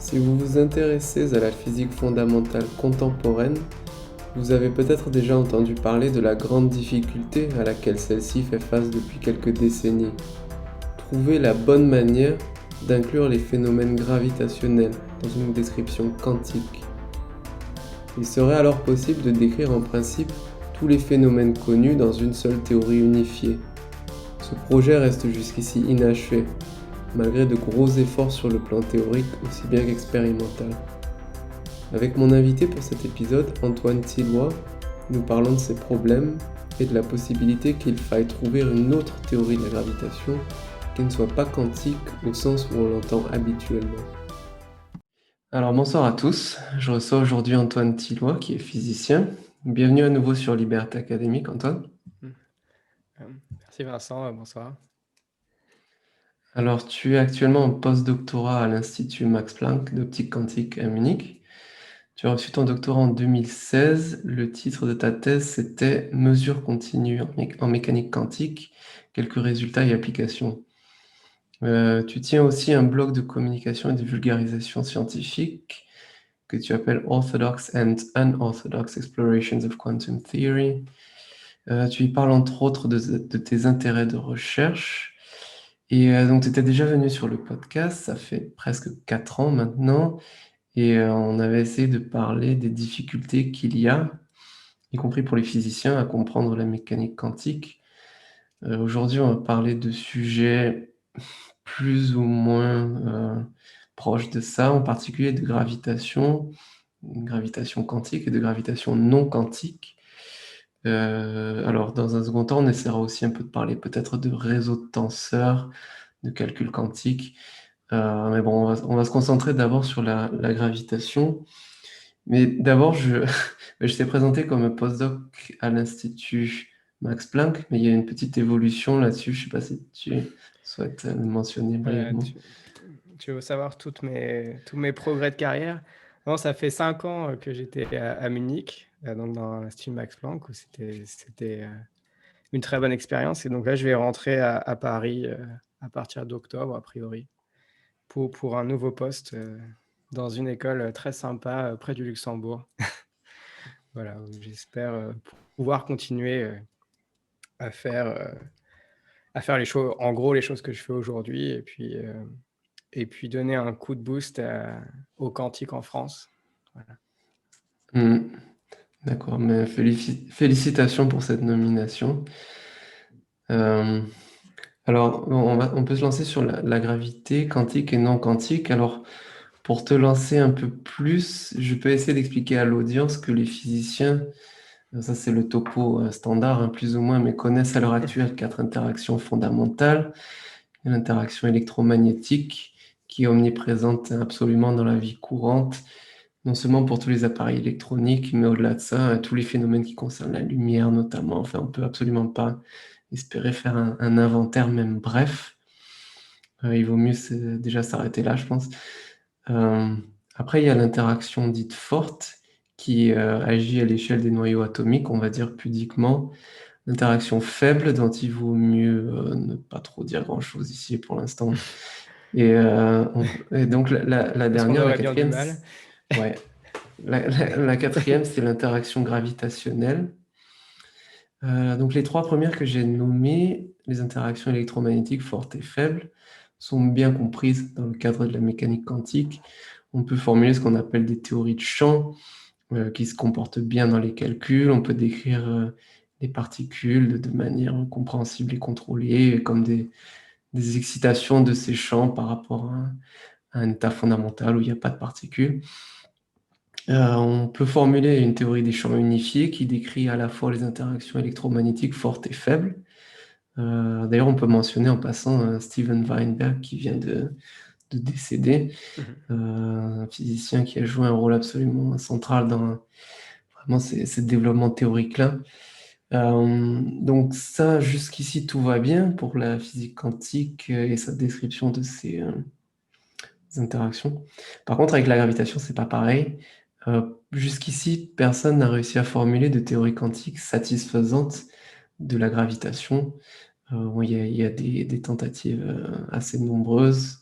Si vous vous intéressez à la physique fondamentale contemporaine, vous avez peut-être déjà entendu parler de la grande difficulté à laquelle celle-ci fait face depuis quelques décennies. Trouver la bonne manière d'inclure les phénomènes gravitationnels dans une description quantique. Il serait alors possible de décrire en principe tous les phénomènes connus dans une seule théorie unifiée. Ce projet reste jusqu'ici inachevé, malgré de gros efforts sur le plan théorique aussi bien qu'expérimental. Avec mon invité pour cet épisode, Antoine Tilloy, nous parlons de ces problèmes et de la possibilité qu'il faille trouver une autre théorie de la gravitation qui ne soit pas quantique au sens où on l'entend habituellement. Alors bonsoir à tous, je reçois aujourd'hui Antoine Tilloy qui est physicien. Bienvenue à nouveau sur Liberté Académique, Antoine. Merci Vincent, bonsoir. Alors tu es actuellement en post-doctorat à l'Institut Max Planck d'optique quantique à Munich. Tu as reçu ton doctorat en 2016. Le titre de ta thèse, c'était Mesures continues en mécanique quantique, quelques résultats et applications. Tu tiens aussi un blog de communication et de vulgarisation scientifique que tu appelles Orthodox and Unorthodox Explorations of Quantum Theory. Tu y parles entre autres de tes intérêts de recherche. Et donc, tu étais déjà venu sur le podcast, ça fait presque 4 ans maintenant. Et on avait essayé de parler des difficultés qu'il y a, y compris pour les physiciens, à comprendre la mécanique quantique. Aujourd'hui, on va parler de sujets plus ou moins proches de ça, en particulier de gravitation quantique et de gravitation non quantique. Alors, dans un second temps, on essaiera aussi un peu de parler peut-être de réseaux de tenseurs, de calcul quantique. Mais bon, on va se concentrer d'abord sur la gravitation. Mais d'abord, je t'ai présenté comme un postdoc à l'Institut Max Planck, mais il y a une petite évolution là-dessus. Je ne sais pas si tu souhaites le mentionner Voilà, brièvement. tu veux savoir tous mes progrès de carrière? Non, ça fait 5 ans que j'étais à Munich, donc dans l'Institut Max Planck, où c'était une très bonne expérience. Et donc là, je vais rentrer à Paris à partir d'octobre, a priori, pour un nouveau poste dans une école très sympa près du Luxembourg. Voilà, où j'espère pouvoir continuer à faire, euh, à faire les choses, en gros, les choses que je fais aujourd'hui, et puis donner un coup de boost au quantique en France. Voilà. Hmm, d'accord, mais félicitations pour cette nomination. Euh, alors, on peut se lancer sur la gravité quantique et non quantique. Alors, pour te lancer un peu plus, je peux essayer d'expliquer à l'audience que les physiciens, ça c'est le topo standard, hein, plus ou moins, mais connaissent à l'heure actuelle 4 interactions fondamentales. L'interaction électromagnétique qui est omniprésente absolument dans la vie courante, non seulement pour tous les appareils électroniques, mais au-delà de ça, tous les phénomènes qui concernent la lumière notamment. Enfin, on peut absolument pas espérer faire un inventaire, même bref. Il vaut mieux déjà s'arrêter là, je pense. Euh, Après, il y a l'interaction dite forte qui agit à l'échelle des noyaux atomiques, on va dire pudiquement. L'interaction faible dont il vaut mieux ne pas trop dire grand-chose ici pour l'instant. Et donc la Parce qu'on dernière, la aurait bien du quatrième, mal. ouais, la quatrième, c'est l'interaction gravitationnelle. Donc les 3 premières que j'ai nommées, les interactions électromagnétiques fortes et faibles, sont bien comprises dans le cadre de la mécanique quantique. On peut formuler ce qu'on appelle des théories de champ qui se comportent bien dans les calculs. On peut décrire des particules de manière compréhensible et contrôlée, comme des excitations de ces champs par rapport à un état fondamental où il n'y a pas de particules. On peut formuler une théorie des champs unifiés qui décrit à la fois les interactions électromagnétiques fortes et faibles. D'ailleurs, on peut mentionner en passant Steven Weinberg qui vient de décéder, un physicien qui a joué un rôle absolument central dans vraiment ces développements théoriques-là. Donc ça, jusqu'ici, tout va bien pour la physique quantique et sa description de ces interactions. Par contre, avec la gravitation, c'est pas pareil. Jusqu'ici, personne n'a réussi à formuler de théorie quantique satisfaisante de la gravitation. Bon, il y a des tentatives assez nombreuses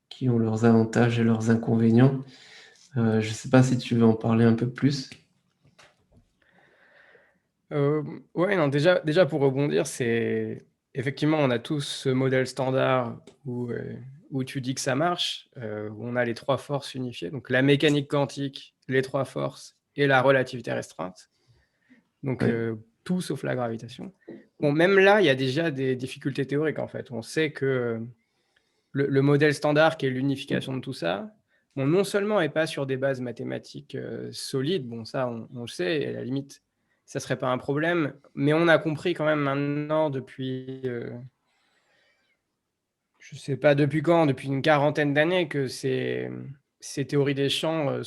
qui ont leurs avantages et leurs inconvénients. Je ne sais pas si tu veux en parler un peu plus. Ouais, non, déjà pour rebondir, c'est effectivement, on a tous ce modèle standard où tu dis que ça marche, où on a les 3 forces unifiées, donc la mécanique quantique, les 3 forces et la relativité restreinte. Donc Ouais, tout sauf la gravitation. Bon, même là, il y a déjà des difficultés théoriques, en fait. On sait que le modèle standard qui est l'unification de tout ça, bon, non seulement est pas sur des bases mathématiques, solides, bon ça on le sait et à la limite, ça serait pas un problème, mais on a compris quand même maintenant depuis, je sais pas depuis quand, depuis une quarantaine d'années que ces théories des champs,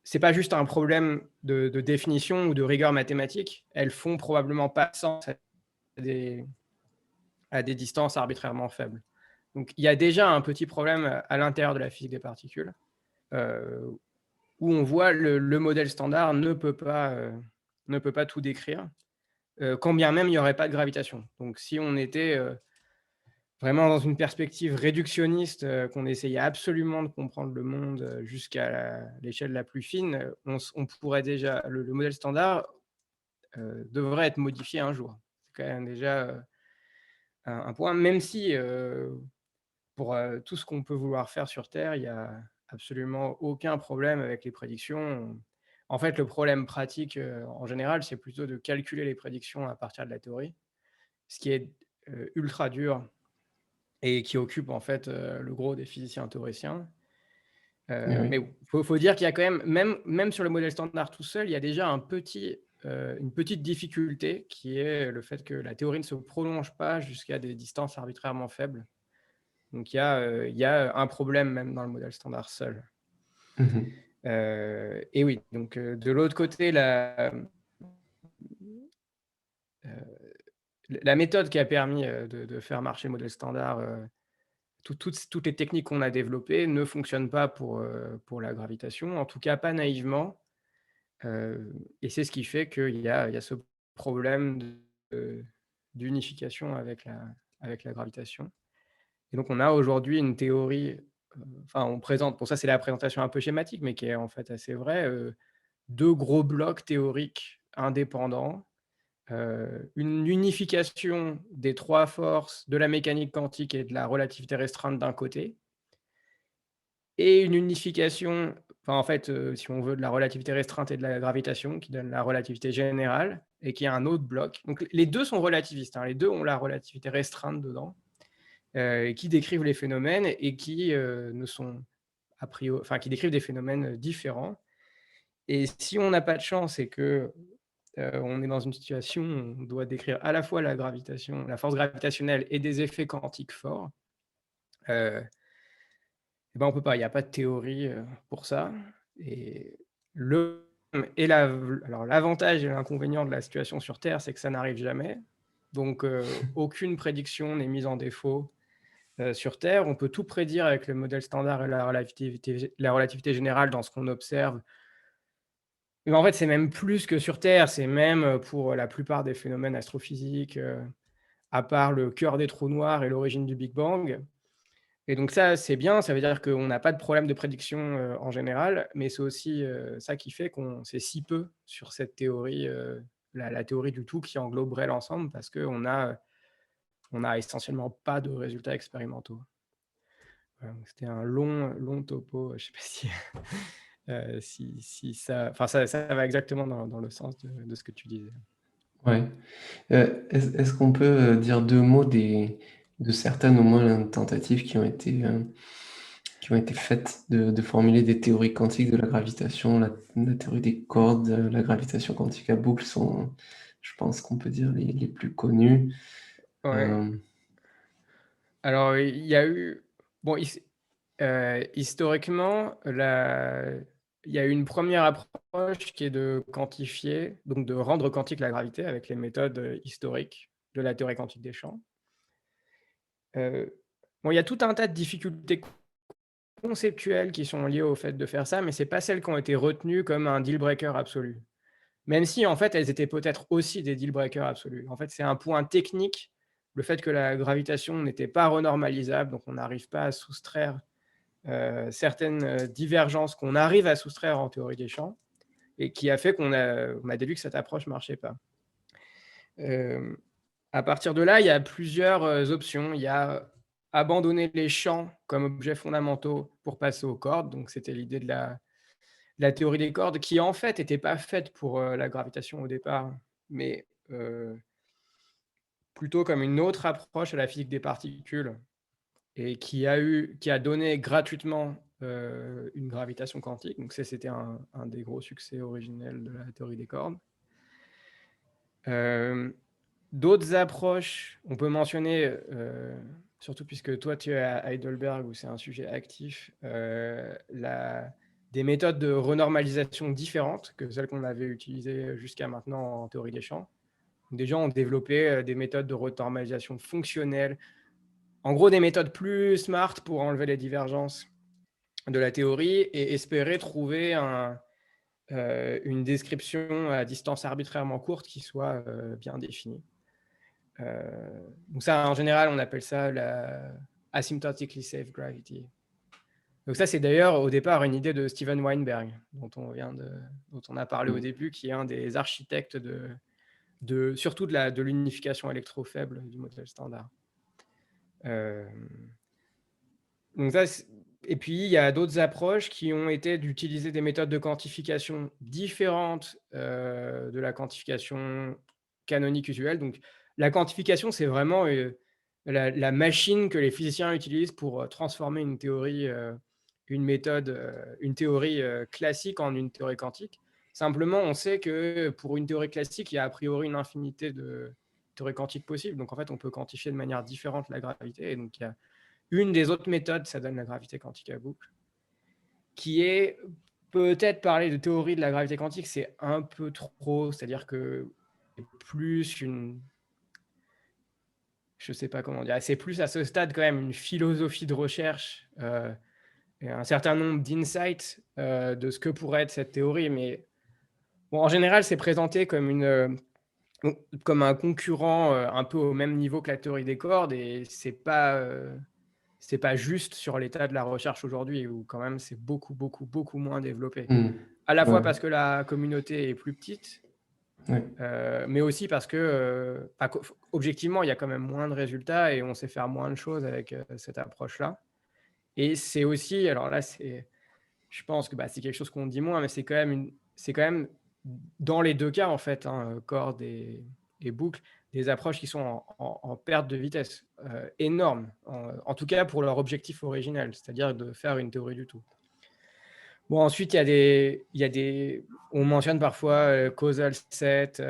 c'est pas juste un problème de définition ou de rigueur mathématique, elles font probablement pas sens des à des distances arbitrairement faibles. Donc il y a déjà un petit problème à l'intérieur de la physique des particules, heu, où on voit le modèle standard ne peut pas tout décrire, quand bien même il n'y aurait pas de gravitation. Donc si on était, vraiment dans une perspective réductionniste, qu'on essayait absolument de comprendre le monde, jusqu'à l'échelle la plus fine, on pourrait déjà le modèle standard, devrait être modifié un jour. C'est quand même déjà, un point, même si, pour, tout ce qu'on peut vouloir faire sur terre, il y a absolument aucun problème avec les prédictions. En fait, le problème pratique, en général, c'est plutôt de calculer les prédictions à partir de la théorie, ce qui est, ultra dur et qui occupe en fait, le gros des physiciens théoriciens. eh oui. Mais bon, faut dire qu'il y a quand même sur le modèle standard tout seul, il y a déjà une petite difficulté qui est le fait que la théorie ne se prolonge pas jusqu'à des distances arbitrairement faibles. Donc il y a un problème même dans le modèle standard seul. Mmh. Et oui, donc de l'autre côté, la méthode qui a permis, de faire marcher le modèle standard, toutes les techniques qu'on a développées ne fonctionnent pas pour la gravitation, en tout cas pas naïvement, et c'est ce qui fait qu'il y a ce problème de d'unification avec la gravitation. Et donc on a aujourd'hui une théorie, enfin on présente, pour ça c'est la présentation un peu schématique, mais qui est en fait assez vraie, 2 gros blocs théoriques indépendants, une unification des 3 forces de la mécanique quantique et de la relativité restreinte d'un côté, et une unification, enfin en fait, si on veut, de la relativité restreinte et de la gravitation qui donne la relativité générale et qui est un autre bloc. Donc les 2 sont relativistes, hein, les 2 ont la relativité restreinte dedans, qui décrivent les phénomènes et qui, ne sont enfin qui décrivent des phénomènes, différents. Et si on n'a pas de chance et que, on est dans une situation où on doit décrire à la fois la gravitation, la force gravitationnelle et des effets quantiques forts, heu, et ben, on peut pas, il y a pas de théorie, pour ça. Et le et la alors l'avantage et l'inconvénient de la situation sur Terre, c'est que ça n'arrive jamais. Donc aucune prédiction n'est mise en défaut, sur Terre. On peut tout prédire avec le modèle standard et la relativité générale dans ce qu'on observe. Mais en fait, c'est même plus que sur Terre, c'est même, pour la plupart des phénomènes astrophysiques, à part le cœur des trous noirs et l'origine du Big Bang. Et donc ça, c'est bien, ça veut dire qu'on n'a pas de problème de prédiction, en général, mais c'est aussi, ça qui fait qu'on sait si peu sur cette théorie, la théorie du tout qui engloberait l'ensemble parce on a essentiellement pas de résultats expérimentaux. Voilà, donc c'était un long topo, je sais pas si, si ça, enfin ça va exactement dans le sens de ce que tu disais. Ouais. Est-ce qu'on peut, dire 2 mots de certaines, au moins, tentatives qui ont été faites de formuler des théories quantiques de la gravitation? La théorie des cordes, la gravitation quantique à boucles sont, je pense qu'on peut dire, les plus connues. Ouais. Hem, Alors il y a eu, bon, historiquement, il y a eu une première approche qui est de quantifier, donc de rendre quantique la gravité avec les méthodes, historiques de la théorie quantique des champs. Heu, bon, il y a tout un tas de difficultés conceptuelles qui sont liées au fait de faire ça, mais c'est pas celles qui ont été retenues comme un deal breaker absolu. Même si, en fait, elles étaient peut-être aussi des deal breakers absolus. En fait, c'est un point technique le fait que la gravitation n'était pas renormalisable, donc on n'arrive pas à soustraire certaines divergences qu'on arrive à soustraire en théorie des champs, et qui a fait qu'on a déduit que cette approche ne marchait pas. Euh, à partir de là, il y a plusieurs options. Il y a abandonner les champs comme objets fondamentaux pour passer aux cordes. Donc, c'était l'idée de la théorie des cordes, qui en fait n'était pas faite pour la gravitation au départ, mais plutôt comme une autre approche à la physique des particules, et qui a donné gratuitement une gravitation quantique. Donc, c'était un des gros succès originels de la théorie des cordes. D'autres approches, on peut mentionner, surtout puisque toi tu es à Heidelberg où c'est un sujet actif, des méthodes de renormalisation différentes que celles qu'on avait utilisées jusqu'à maintenant en théorie des champs. Des gens ont développé des méthodes de renormalisation fonctionnelle, en gros des méthodes plus smart pour enlever les divergences de la théorie et espérer trouver une description à distance arbitrairement courte qui soit bien définie. Donc ça, en général, on appelle ça la asymptotically safe gravity. Donc ça, c'est d'ailleurs au départ une idée de Steven Weinberg, dont on a parlé au début, qui est un des architectes surtout de l'unification électrofaible du modèle standard. Donc ça, et puis, il y a d'autres approches qui ont été d'utiliser des méthodes de quantification différentes de la quantification canonique usuelle. Donc, la quantification, c'est vraiment la machine que les physiciens utilisent pour transformer une théorie, une théorie classique en une théorie quantique. Simplement, on sait que pour une théorie classique, il y a a priori une infinité de théories quantiques possibles. Donc, en fait, on peut quantifier de manière différente la gravité. Et donc, il y a une des autres méthodes, ça donne la gravité quantique à boucle, qui est peut-être parler de théorie de la gravité quantique, c'est un peu trop, c'est-à-dire que c'est plus je sais pas comment dire, c'est plus à ce stade quand même une philosophie de recherche, et un certain nombre d'insights de ce que pourrait être cette théorie, mais bon, en général, c'est présenté comme un concurrent un peu au même niveau que la théorie des cordes, et c'est pas juste sur l'état de la recherche aujourd'hui, où quand même c'est beaucoup, beaucoup, beaucoup moins développé. À la fois Ouais. parce que la communauté est plus petite, Ouais. mais aussi parce que, objectivement, il y a quand même moins de résultats et on sait faire moins de choses avec cette approche-là. Et c'est aussi, alors là, je pense que c'est quelque chose qu'on dit moins, mais c'est quand même dans les deux cas, en fait, cordes et boucles, des approches qui sont en perte de vitesse énorme, en tout cas pour leur objectif originel, c'est-à-dire de faire une théorie du tout. Bon, ensuite, on mentionne parfois causal set,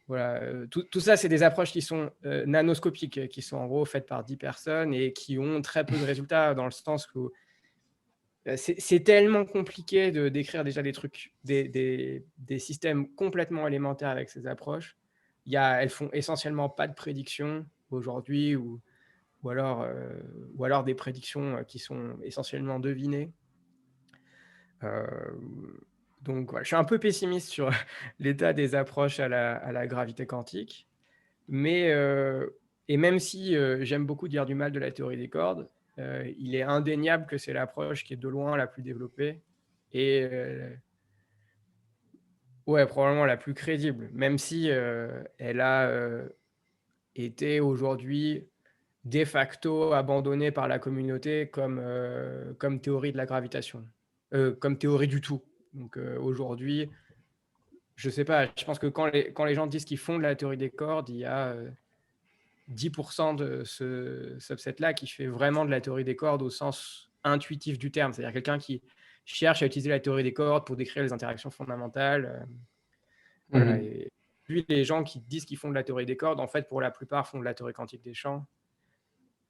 voilà, tout ça, c'est des approches qui sont nanoscopiques, qui sont en gros faites par 10 personnes et qui ont très peu de résultats, dans le sens où c'est tellement compliqué de décrire déjà des trucs, des systèmes complètement élémentaires avec ces approches. Elles font essentiellement pas de prédictions aujourd'hui, ou alors des prédictions qui sont essentiellement devinées. Donc, voilà, je suis un peu pessimiste sur l'état des approches à la gravité quantique. Et même si j'aime beaucoup dire du mal de la théorie des cordes, il est indéniable que c'est l'approche qui est de loin la plus développée et probablement la plus crédible, même si elle a été aujourd'hui de facto abandonnée par la communauté comme théorie de la gravitation, comme théorie du tout. Donc aujourd'hui, je sais pas, je pense que quand les gens disent qu'ils font de la théorie des cordes, il y a 10% de ce subset-là qui fait vraiment de la théorie des cordes au sens intuitif du terme, c'est-à-dire quelqu'un qui cherche à utiliser la théorie des cordes pour décrire les interactions fondamentales. Voilà. Et puis les gens qui disent qu'ils font de la théorie des cordes, en fait, pour la plupart, font de la théorie quantique des champs,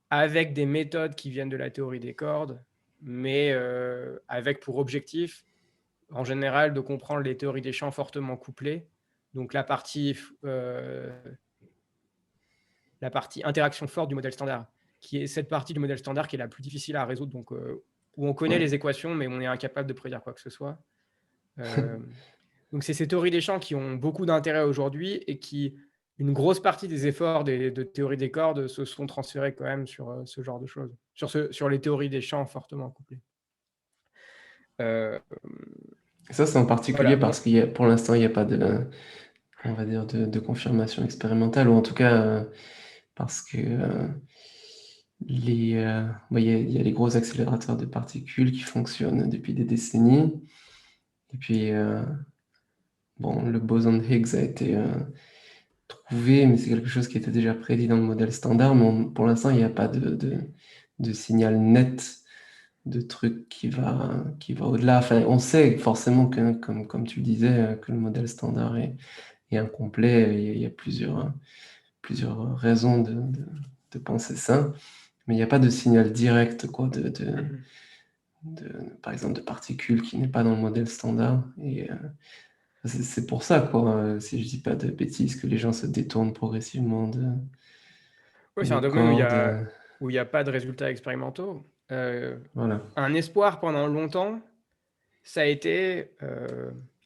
avec des méthodes qui viennent de la théorie des cordes, mais avec pour objectif, en général, de comprendre les théories des champs fortement couplées. Donc la partie interaction forte du modèle standard, qui est cette partie du modèle standard qui est la plus difficile à résoudre, donc où on connaît les équations, mais on est incapable de prédire quoi que ce soit. Donc c'est ces théories des champs qui ont beaucoup d'intérêt aujourd'hui et qui une grosse partie des efforts de théorie des cordes se sont transférés quand même sur ce genre de choses, sur les théories des champs fortement couplées. Euh, Et ça, c'est en particulier voilà, parce pour l'instant, il n'y a pas on va dire, de confirmation expérimentale, ou en tout cas, parce que il y a les gros accélérateurs de particules qui fonctionnent depuis des décennies. Et puis, bon, le boson de Higgs a été trouvé, mais c'est quelque chose qui était déjà prédit dans le modèle standard. Mais pour l'instant, il n'y a pas de signal net de truc qui va au-delà. Enfin, on sait forcément que, comme tu disais, que le modèle standard est incomplet. Il y a plusieurs raisons de penser ça, mais il n'y a pas de signal direct, quoi, par exemple, de particules qui n'est pas dans le modèle standard. Et c'est pour ça, quoi, si je dis pas de bêtises, que les gens se détournent progressivement oui, c'est un des domaine où il y cordes. a, où il y a pas de résultats expérimentaux. Voilà. Un espoir pendant longtemps, ça a été,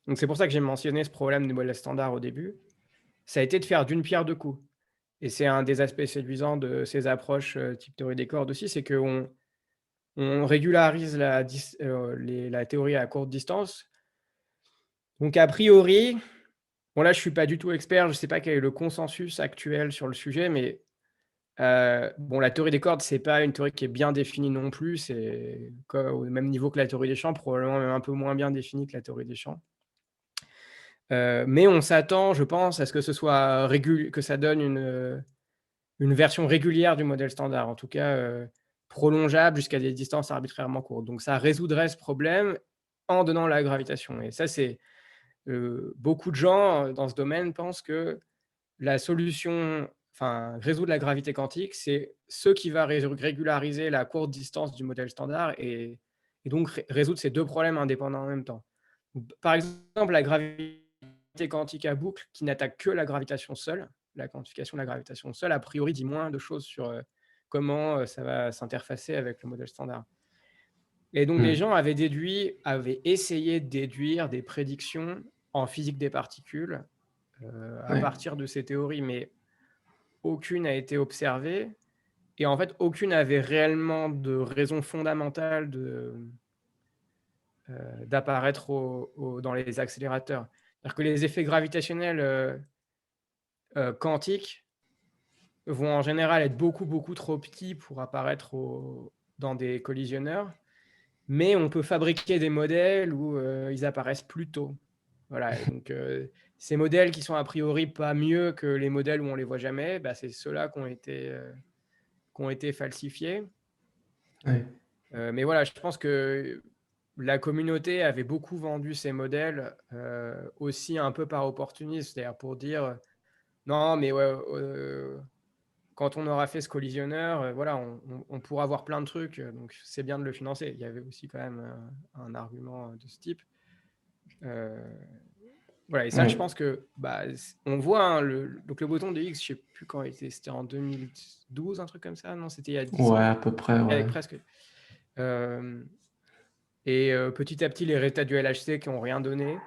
donc c'est pour ça que j'ai mentionné ce problème du modèle standard au début, ça a été de faire d'une pierre deux coups. Et c'est un des aspects séduisants de ces approches type théorie des cordes aussi, c'est qu'on régularise la théorie à courte distance. Donc a priori, bon là je suis pas du tout expert, je sais pas quel est le consensus actuel sur le sujet, mais bon, la théorie des cordes, c'est pas une théorie qui est bien définie non plus, c'est au même niveau que la théorie des champs, probablement même un peu moins bien définie que la théorie des champs. Mais on s'attend, je pense, à ce que ce soit que ça donne une version régulière du modèle standard, en tout cas prolongeable jusqu'à des distances arbitrairement courtes. Donc ça résoudrait ce problème en donnant la gravitation. Et ça, c'est beaucoup de gens dans ce domaine pensent que la solution, enfin, résoudre la gravité quantique, c'est ce qui va régulariser la courte distance du modèle standard et donc résoudre ces deux problèmes indépendants en même temps. Par exemple, la gravité quantique à boucle qui n'attaque que la gravitation seule, la quantification de la gravitation seule, a priori dit moins de choses sur comment ça va s'interfacer avec le modèle standard. Et donc des gens avaient essayé de déduire des prédictions en physique des particules à Ouais. partir de ces théories, mais aucune n'a été observée et en fait, aucune avait réellement de raison fondamentale d'apparaître dans les accélérateurs. C'est-à-dire que les effets gravitationnels quantiques vont en général être beaucoup, beaucoup trop petits pour apparaître dans des collisionneurs, mais on peut fabriquer des modèles où ils apparaissent plus tôt. Voilà, et donc ces modèles qui sont a priori pas mieux que les modèles où on les voit jamais, bah, c'est ceux-là qui ont été falsifiés. Ouais. Mais voilà, je pense que la communauté avait beaucoup vendu ces modèles aussi un peu par opportunisme, c'est-à-dire pour dire non, mais ouais, quand on aura fait ce collisionneur, voilà, on pourra voir plein de trucs, donc c'est bien de le financer. Il y avait aussi quand même un argument de ce type. Voilà, et ça, Ouais. je pense que bah, on voit hein, donc le bouton de X, je sais plus quand il était, c'était en 2012, un truc comme ça, non, c'était il y a 10 Ouais, ans, à peu près, ouais. avec presque. Et petit à petit, les résultats du LHC qui n'ont rien donné,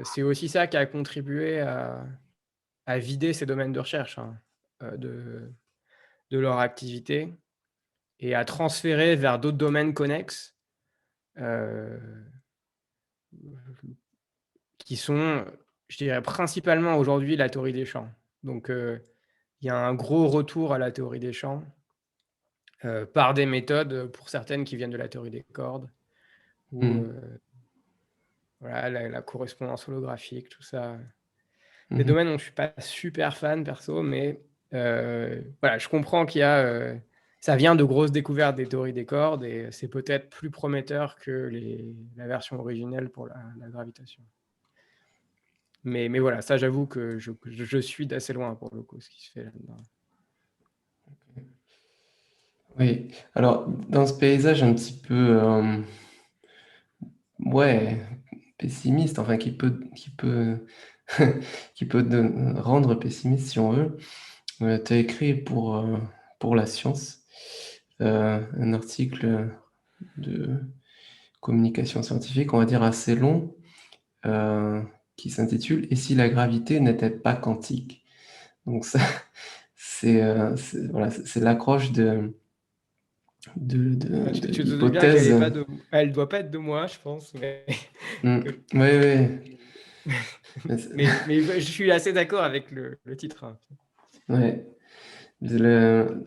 c'est aussi ça qui a contribué à vider ces domaines de recherche hein, de leur activité et à transférer vers d'autres domaines connexes euh, qui sont, je dirais, principalement aujourd'hui la théorie des champs. Donc, il y a un gros retour à la théorie des champs par des méthodes, pour certaines, qui viennent de la théorie des cordes, ou voilà, la correspondance holographique, tout ça. Des domaines dont je ne suis pas super fan, perso, mais voilà, je comprends qu'il y a... ça vient de grosses découvertes des théories des cordes, et c'est peut-être plus prometteur que la version originelle pour la gravitation. Mais voilà, ça, j'avoue que je suis d'assez loin, pour le coup, ce qui se fait là-dedans. Oui, alors dans ce paysage un petit peu ouais, pessimiste, enfin qui peut rendre pessimiste si on veut, tu as écrit pour La Science un article de communication scientifique, on va dire assez long, qui s'intitule « Et si la gravité n'était pas quantique ?» Donc ça, voilà, c'est l'accroche de Tu te doutes bien l'hypothèse. elle doit pas être de moi, je pense, mais Oui, oui. mais je suis assez d'accord avec le titre, hein. Ouais.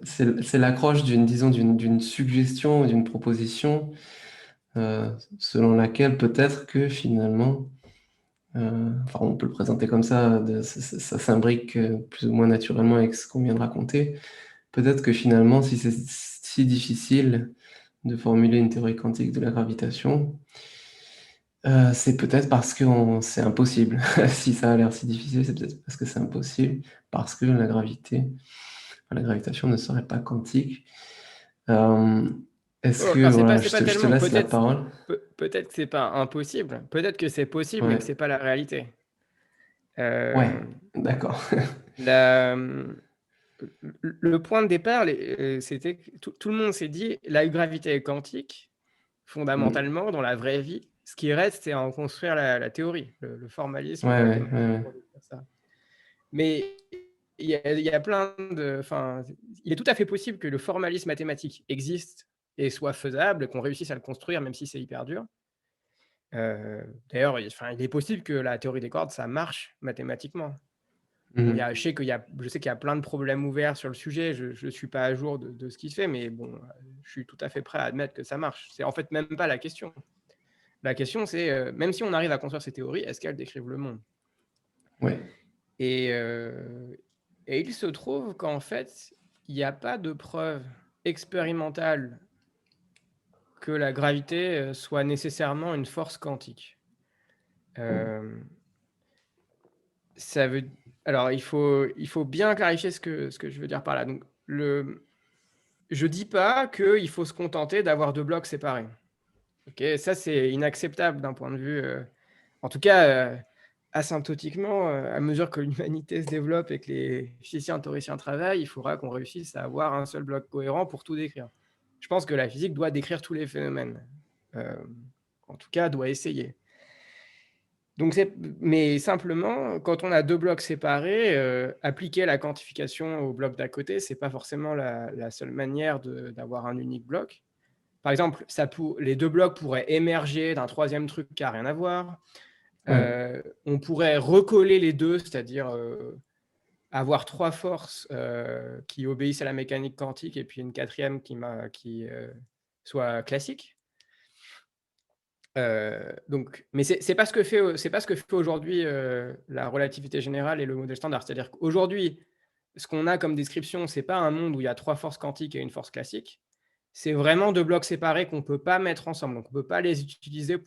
C'est l'accroche d'une suggestion ou d'une proposition selon laquelle peut-être que finalement, enfin on peut le présenter comme ça, ça s'imbrique plus ou moins naturellement avec ce qu'on vient de raconter. Peut-être que finalement, si c'est si difficile de formuler une théorie quantique de la gravitation, c'est peut-être parce que c'est impossible. Si ça a l'air si difficile, c'est peut-être parce que c'est impossible, parce que la gravitation ne serait pas quantique. Est-ce que, Alors, voilà, c'est pas je te tellement laisse la parole. peut-être que c'est pas impossible, peut-être que c'est possible, mais que Ouais, c'est pas la réalité. ouais, Euh, d'accord. la, le point de départ, c'était que tout le monde s'est dit la gravité est quantique, Mm. fondamentalement, dans la vraie vie. Ce qui reste, c'est à en construire la théorie, le formalisme, Ouais, ouais, comment ouais, ouais. pour décrire ça. Mais il y a plein de, enfin, il est tout à fait possible que le formalisme mathématique existe et soit faisable, qu'on réussisse à le construire, même si c'est hyper dur. D'ailleurs, il est possible que la théorie des cordes, ça marche mathématiquement. Bon, Mhm. je sais qu'il y a plein de problèmes ouverts sur le sujet, je ne suis pas à jour de ce qui se fait, mais bon, je suis tout à fait prêt à admettre que ça marche. C'est en fait même pas la question. La question, c'est, même si on arrive à construire ces théories, est-ce qu'elles décrivent le monde? Ouais. Et il se trouve qu'en fait, il n'y a pas de preuve expérimentale que la gravité, soit nécessairement une force quantique. Hem, ça veut alors il faut bien clarifier ce que je veux dire par là. Donc je dis pas qu'il faut se contenter d'avoir 2 blocs séparés. OK? Ça, c'est inacceptable d'un point de vue, en tout cas, asymptotiquement, à mesure que l'humanité se développe et que les physiciens théoriciens travaillent, il faudra qu'on réussisse à avoir un seul bloc cohérent pour tout décrire. Je pense que la physique doit décrire tous les phénomènes, en tout cas doit essayer. Donc mais simplement, quand on a 2 blocs séparés, appliquer la quantification au bloc d'à côté, c'est pas forcément la seule manière d'avoir un unique bloc. Par exemple, les 2 blocs pourraient émerger d'un troisième truc qui a rien à voir. Ouais. On pourrait recoller les 2, c'est-à-dire, avoir 3 forces, qui obéissent à la mécanique quantique et puis une quatrième qui soit classique. Donc mais c'est pas ce que fait aujourd'hui, la relativité générale et le modèle standard. C'est-à-dire qu'aujourd'hui, ce qu'on a comme description, c'est pas un monde où il y a 3 forces quantiques et une force classique. C'est vraiment 2 blocs séparés qu'on peut pas mettre ensemble. Donc on peut pas les utiliser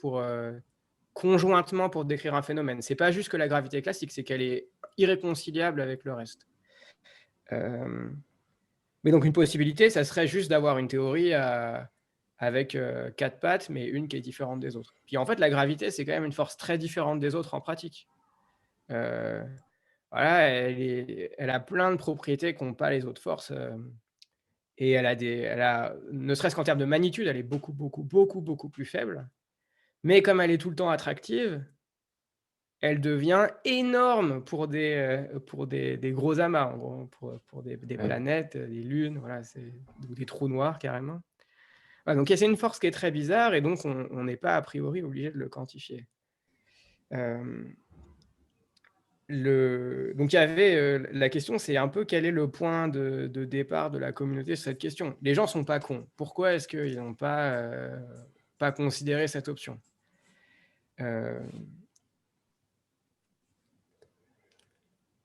conjointement pour décrire un phénomène. C'est pas juste que la gravité est classique, c'est qu'elle est irréconciliable avec le reste. Hem, mais donc une possibilité, ça serait juste d'avoir une théorie, avec, 4 pattes, mais une qui est différente des autres. Puis en fait, la gravité, c'est quand même une force très différente des autres en pratique. Heu, voilà, elle a plein de propriétés qu'ont pas les autres forces, et elle a ne serait-ce qu'en termes de magnitude, elle est beaucoup, beaucoup, beaucoup, beaucoup plus faible. Mais comme elle est tout le temps attractive, elle devient énorme pour des gros amas, en gros, pour des Ouais. planètes, des lunes, voilà, ou des trous noirs carrément. Ouais, donc c'est une force qui est très bizarre et donc on n'est pas a priori obligé de le quantifier. Hem, donc il y avait, la question, c'est un peu quel est le point de départ de la communauté sur cette question? Les gens sont pas cons. Pourquoi est-ce qu'ils n'ont pas considéré cette option? Hem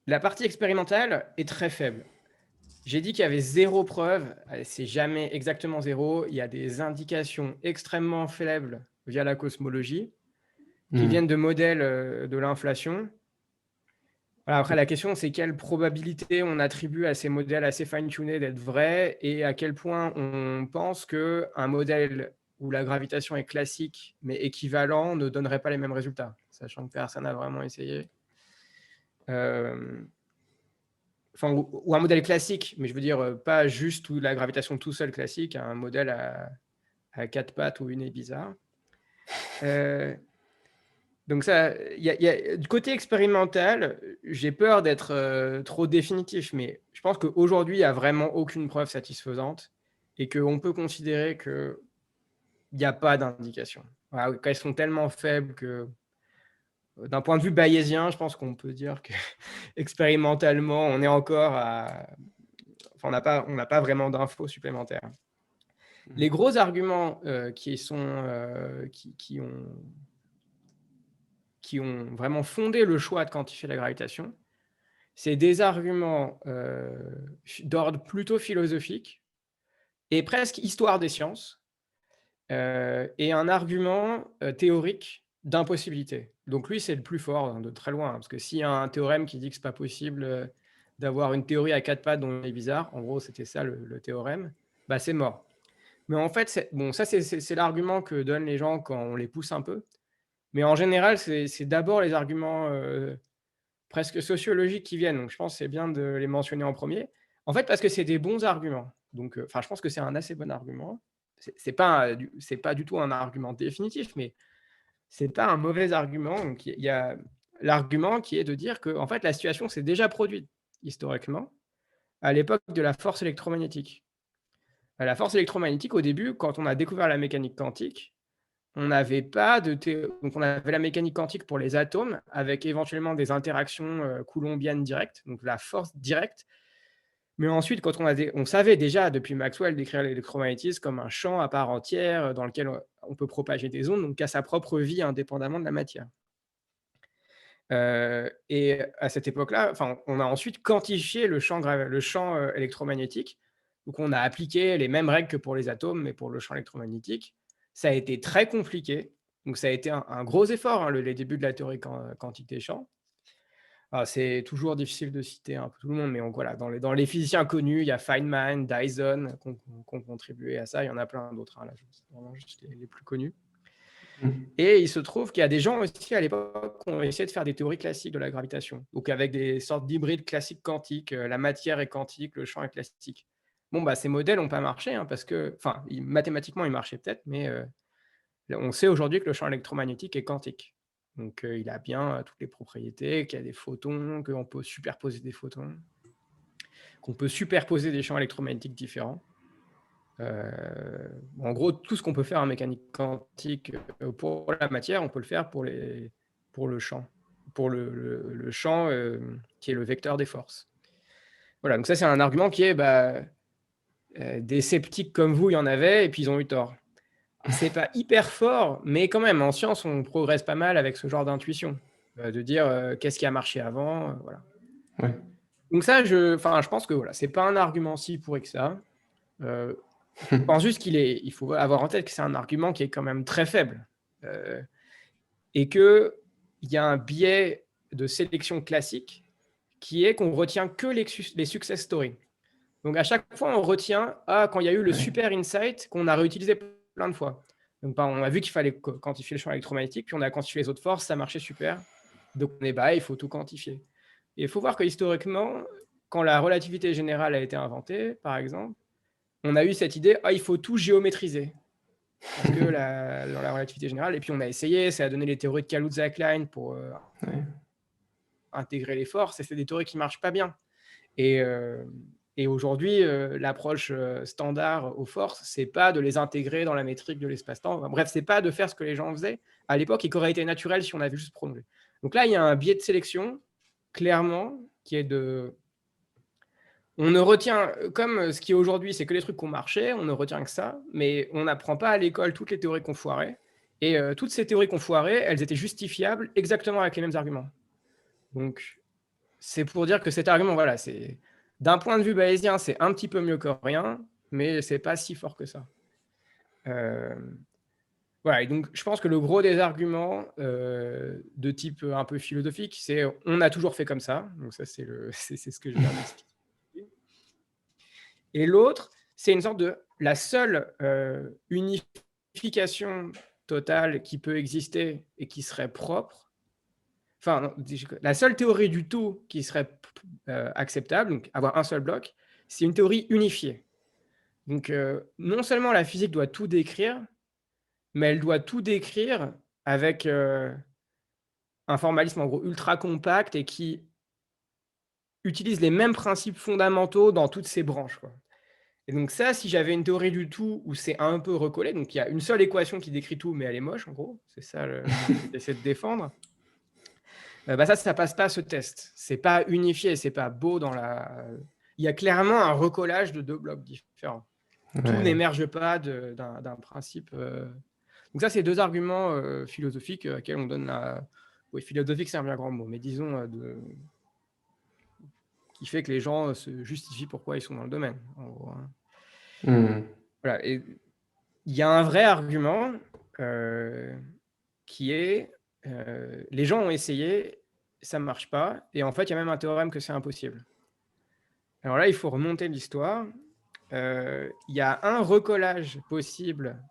La partie expérimentale est très faible. J'ai dit qu'il y avait 0 preuve, c'est jamais exactement 0. Il y a des indications extrêmement faibles via la cosmologie, qui viennent Mhm. de modèles, de l'inflation. Voilà, après la question, c'est quelle probabilité on attribue à ces modèles assez fine-tunés d'être vrais et à quel point on pense qu'un modèle où la gravitation est classique, mais équivalent, ne donnerait pas les mêmes résultats, sachant que personne n'a vraiment essayé. Hem Enfin, ou un modèle classique, mais je veux dire, pas juste la gravitation tout seul classique, un modèle à 4 pattes où une est bizarre. Heu, Donc ça, du côté expérimental, j'ai peur d'être trop définitif, mais je pense qu'aujourd'hui, il y a vraiment aucune preuve satisfaisante et qu'on peut considérer qu'il n'y a pas d'indication. Voilà, quand elles sont tellement faibles que, d'un point de vue bayésien, je pense qu'on peut dire qu'expérimentalement, on est encore à enfin, on n'a pas vraiment d'infos supplémentaires. Les gros arguments, qui ont vraiment fondé le choix de quantifier la gravitation, c'est des arguments d'ordre plutôt philosophique et presque histoire des sciences, et un argument théorique d'impossibilité. Donc lui, c'est le plus fort, hein, de très loin, hein, parce que s'il y a un théorème qui dit que c'est pas possible d'avoir une théorie à quatre pattes dont est bizarre, en gros, c'était ça le théorème, bah c'est mort. Mais en fait, bon, ça, c'est l'argument que donnent les gens quand on les pousse un peu. Mais en général, c'est d'abord les arguments presque sociologiques qui viennent. Donc, je pense que c'est bien de les mentionner en premier. En fait, parce que c'est des bons arguments. Donc, enfin, je pense que c'est un assez bon argument. C'est pas du tout un argument définitif, mais c'est pas un mauvais argument. Donc, il y a l'argument qui est de dire que, en fait, la situation s'est déjà produite historiquement à l'époque de la force électromagnétique. La force électromagnétique, au début, quand on a découvert la mécanique quantique, on n'avait pas de donc on avait la mécanique quantique pour les atomes, avec éventuellement des interactions coulombiennes directes, donc la force directe. Mais ensuite, quand on savait déjà depuis Maxwell décrire l'électromagnétisme comme un champ à part entière dans lequel on peut propager des ondes, donc qui a sa propre vie indépendamment de la matière. Et à cette époque-là, enfin, on a ensuite quantifié le champ électromagnétique. Donc on a appliqué les mêmes règles que pour les atomes, mais pour le champ électromagnétique. Ça a été très compliqué. Donc ça a été un gros effort, hein, les débuts de la théorie quantique des champs. Alors, c'est toujours difficile de citer un peu tout le monde, mais donc voilà, dans les physiciens connus, il y a Feynman, Dyson qui ont contribué à ça. Il y en a plein d'autres, hein, là, c'est vraiment juste les plus connus. Et il se trouve qu'il y a des gens aussi à l'époque qui ont essayé de faire des théories classiques de la gravitation, donc avec des sortes d'hybrides classiques quantiques, la matière est quantique, le champ est classique. Bon, bah, ces modèles n'ont pas marché, hein, parce que, enfin, mathématiquement, ils marchaient peut-être, mais on sait aujourd'hui que le champ électromagnétique est quantique. Donc, il a bien toutes les propriétés, qu'il y a des photons, qu'on peut superposer des photons, qu'on peut superposer des champs électromagnétiques différents. En gros, tout ce qu'on peut faire en mécanique quantique pour la matière, on peut le faire pour le champ, pour le champ qui est le vecteur des forces. Voilà, donc ça c'est un argument qui est des sceptiques comme vous, il y en avait, et puis ils ont eu tort. C'est pas hyper fort, mais quand même, en science, on progresse pas mal avec ce genre d'intuition, de dire qu'est-ce qui a marché avant, voilà. Ouais. Donc ça, je pense que voilà, c'est pas un argument si pourri que ça. Je pense juste il faut avoir en tête que c'est un argument qui est quand même très faible, et qu'il y a un biais de sélection classique qui est qu'on retient que les success stories. Donc à chaque fois, on retient quand il y a eu le super insight qu'on a réutilisé plein de fois. Donc on a vu qu'il fallait quantifier le champ électromagnétique, puis on a quantifié les autres forces, ça marchait super. Donc on est il faut tout quantifier. Et il faut voir que historiquement, quand la relativité générale a été inventée, par exemple, on a eu cette idée, il faut tout géométriser. Parce que dans la relativité générale, et puis on a essayé, ça a donné les théories de Kaluza-Klein pour intégrer les forces, et c'est des théories qui ne marchent pas bien. Et aujourd'hui, l'approche standard aux forces, c'est pas de les intégrer dans la métrique de l'espace-temps. Enfin, bref, c'est pas de faire ce que les gens faisaient à l'époque et qui aurait été naturel si on avait juste prolongé. Donc là, il y a un biais de sélection, clairement, qui est de... On ne retient, comme ce qui est aujourd'hui, c'est que les trucs qui ont marché, on ne retient que ça, mais on n'apprend pas à l'école toutes les théories qu'on foirait. Et toutes ces théories qu'on foirait, elles étaient justifiables exactement avec les mêmes arguments. Donc, c'est pour dire que cet argument, voilà, c'est d'un point de vue bayésien, c'est un petit peu mieux que rien, mais c'est pas si fort que ça. Voilà, et donc je pense que le gros des arguments de type un peu philosophique, c'est on a toujours fait comme ça. Donc ça, c'est ce que je viens d'expliquer. Et l'autre, c'est une sorte de la seule unification totale qui peut exister et qui serait propre. Enfin, non, la seule théorie du tout qui serait acceptable, donc avoir un seul bloc, c'est une théorie unifiée. Donc, non seulement la physique doit tout décrire, mais elle doit tout décrire avec un formalisme en gros ultra compact et qui utilise les mêmes principes fondamentaux dans toutes ses branches, quoi. Et donc ça, si j'avais une théorie du tout où c'est un peu recollé, donc il y a une seule équation qui décrit tout, mais elle est moche en gros, c'est ça que j'essaie de défendre. Bah ça passe pas ce test. C'est pas unifié, c'est pas beau dans la. Il y a clairement un recollage de deux blocs différents. Tout Ouais. n'émerge pas d'un principe. Donc ça, c'est deux arguments philosophiques à quels on donne la. Oui, philosophique, c'est un bien grand mot, mais disons qui fait que les gens se justifient pourquoi ils sont dans le domaine, en gros, hein. Voilà. Et il y a un vrai argument qui est les gens ont essayé, ça ne marche pas, et en fait, il y a même un théorème que c'est impossible. Alors là, il faut remonter l'histoire. Il y a un recollage possible.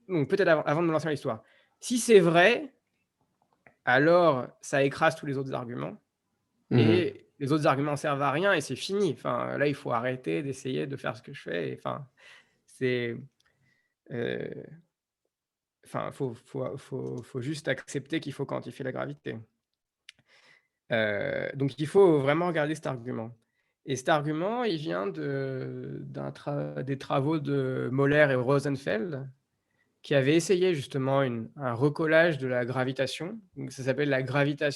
Donc peut-être avant de me lancer dans l'histoire. Si c'est vrai, alors ça écrase tous les autres arguments. Et les autres arguments servent à rien et c'est fini. Enfin, là, il faut arrêter d'essayer de faire ce que je fais. Et, enfin, c'est. Enfin, faut juste accepter qu'il faut quantifier la gravité. Donc, il faut vraiment regarder cet argument. Et cet argument, il vient des travaux de Möller et Rosenfeld, qui avaient essayé justement un recollage de la gravitation. Donc, ça s'appelle la gravité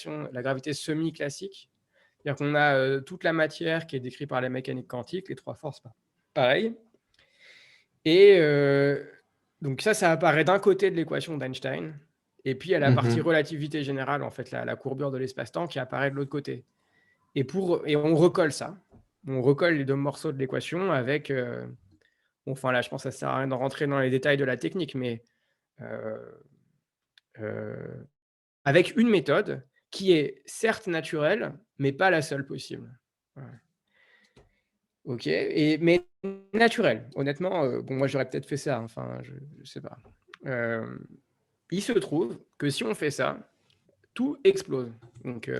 semi-classique. C'est-à-dire qu'on a toute la matière qui est décrite par la mécanique quantique, les trois forces, pareil. Et donc ça apparaît d'un côté de l'équation d'Einstein, et puis il y a la partie relativité générale, en fait, la courbure de l'espace-temps qui apparaît de l'autre côté. Et on recolle ça. On recolle les deux morceaux de l'équation avec... enfin là, je pense que ça ne sert à rien de rentrer dans les détails de la technique, mais avec une méthode qui est certes naturelle, mais pas la seule possible. Voilà. Ok, mais naturelle. Honnêtement, bon, moi j'aurais peut-être fait ça, enfin, je sais pas. Il se trouve que si on fait ça, tout explose. Donc,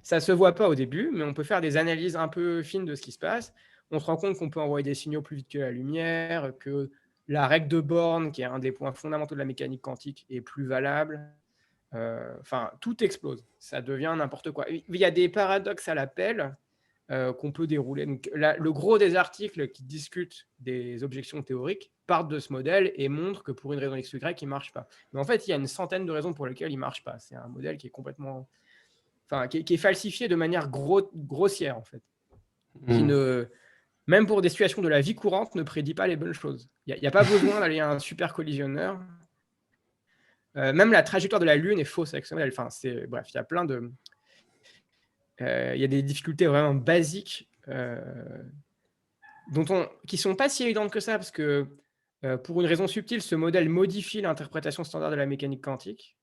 ça se voit pas au début, mais on peut faire des analyses un peu fines de ce qui se passe. On se rend compte qu'on peut envoyer des signaux plus vite que la lumière, que la règle de Born, qui est un des points fondamentaux de la mécanique quantique, est plus valable. Enfin, tout explose. Ça devient n'importe quoi. Il y a des paradoxes à l'appel qu'on peut dérouler. Donc, le gros des articles qui discutent des objections théoriques partent de ce modèle et montrent que pour une raison X ou Y, il ne marche pas. Mais en fait, il y a une centaine de raisons pour lesquelles il ne marche pas. C'est un modèle qui est complètement... Enfin, qui est falsifié de manière grossière, en fait. Qui ne... Même pour des situations de la vie courante, ne prédit pas les bonnes choses. Il n'y a pas besoin d'aller à un super collisionneur. Même la trajectoire de la Lune est fausse avec ce modèle. Enfin, bref, il y a plein de... Il y a des difficultés vraiment basiques qui ne sont pas si évidentes que ça, parce que pour une raison subtile, ce modèle modifie l'interprétation standard de la mécanique quantique.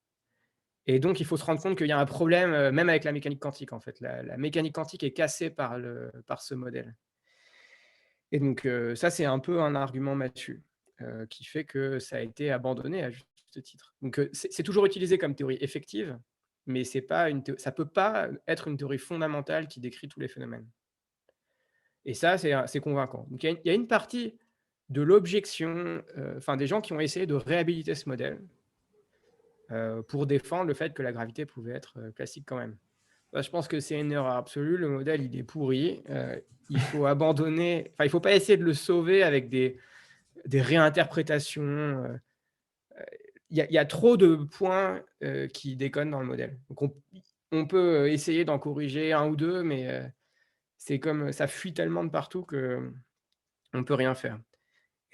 Et donc, il faut se rendre compte qu'il y a un problème, même avec la mécanique quantique, en fait. La mécanique quantique est cassée par ce modèle. Et donc, ça, c'est un peu un argument Mathieu, qui fait que ça a été abandonné à juste titre. Donc, c'est toujours utilisé comme théorie effective, mais ça ne peut pas être une théorie fondamentale qui décrit tous les phénomènes. Et ça, c'est convaincant. Donc, il y a une partie de l'objection, des gens qui ont essayé de réhabiliter ce modèle pour défendre le fait que la gravité pouvait être classique quand même. Je pense que c'est une erreur absolue. Le modèle, il est pourri. Il faut abandonner... Enfin, il ne faut pas essayer de le sauver avec des réinterprétations. Il y a trop de points qui déconnent dans le modèle. Donc, on peut essayer d'en corriger un ou deux, mais c'est comme ça fuit tellement de partout qu'on ne peut rien faire.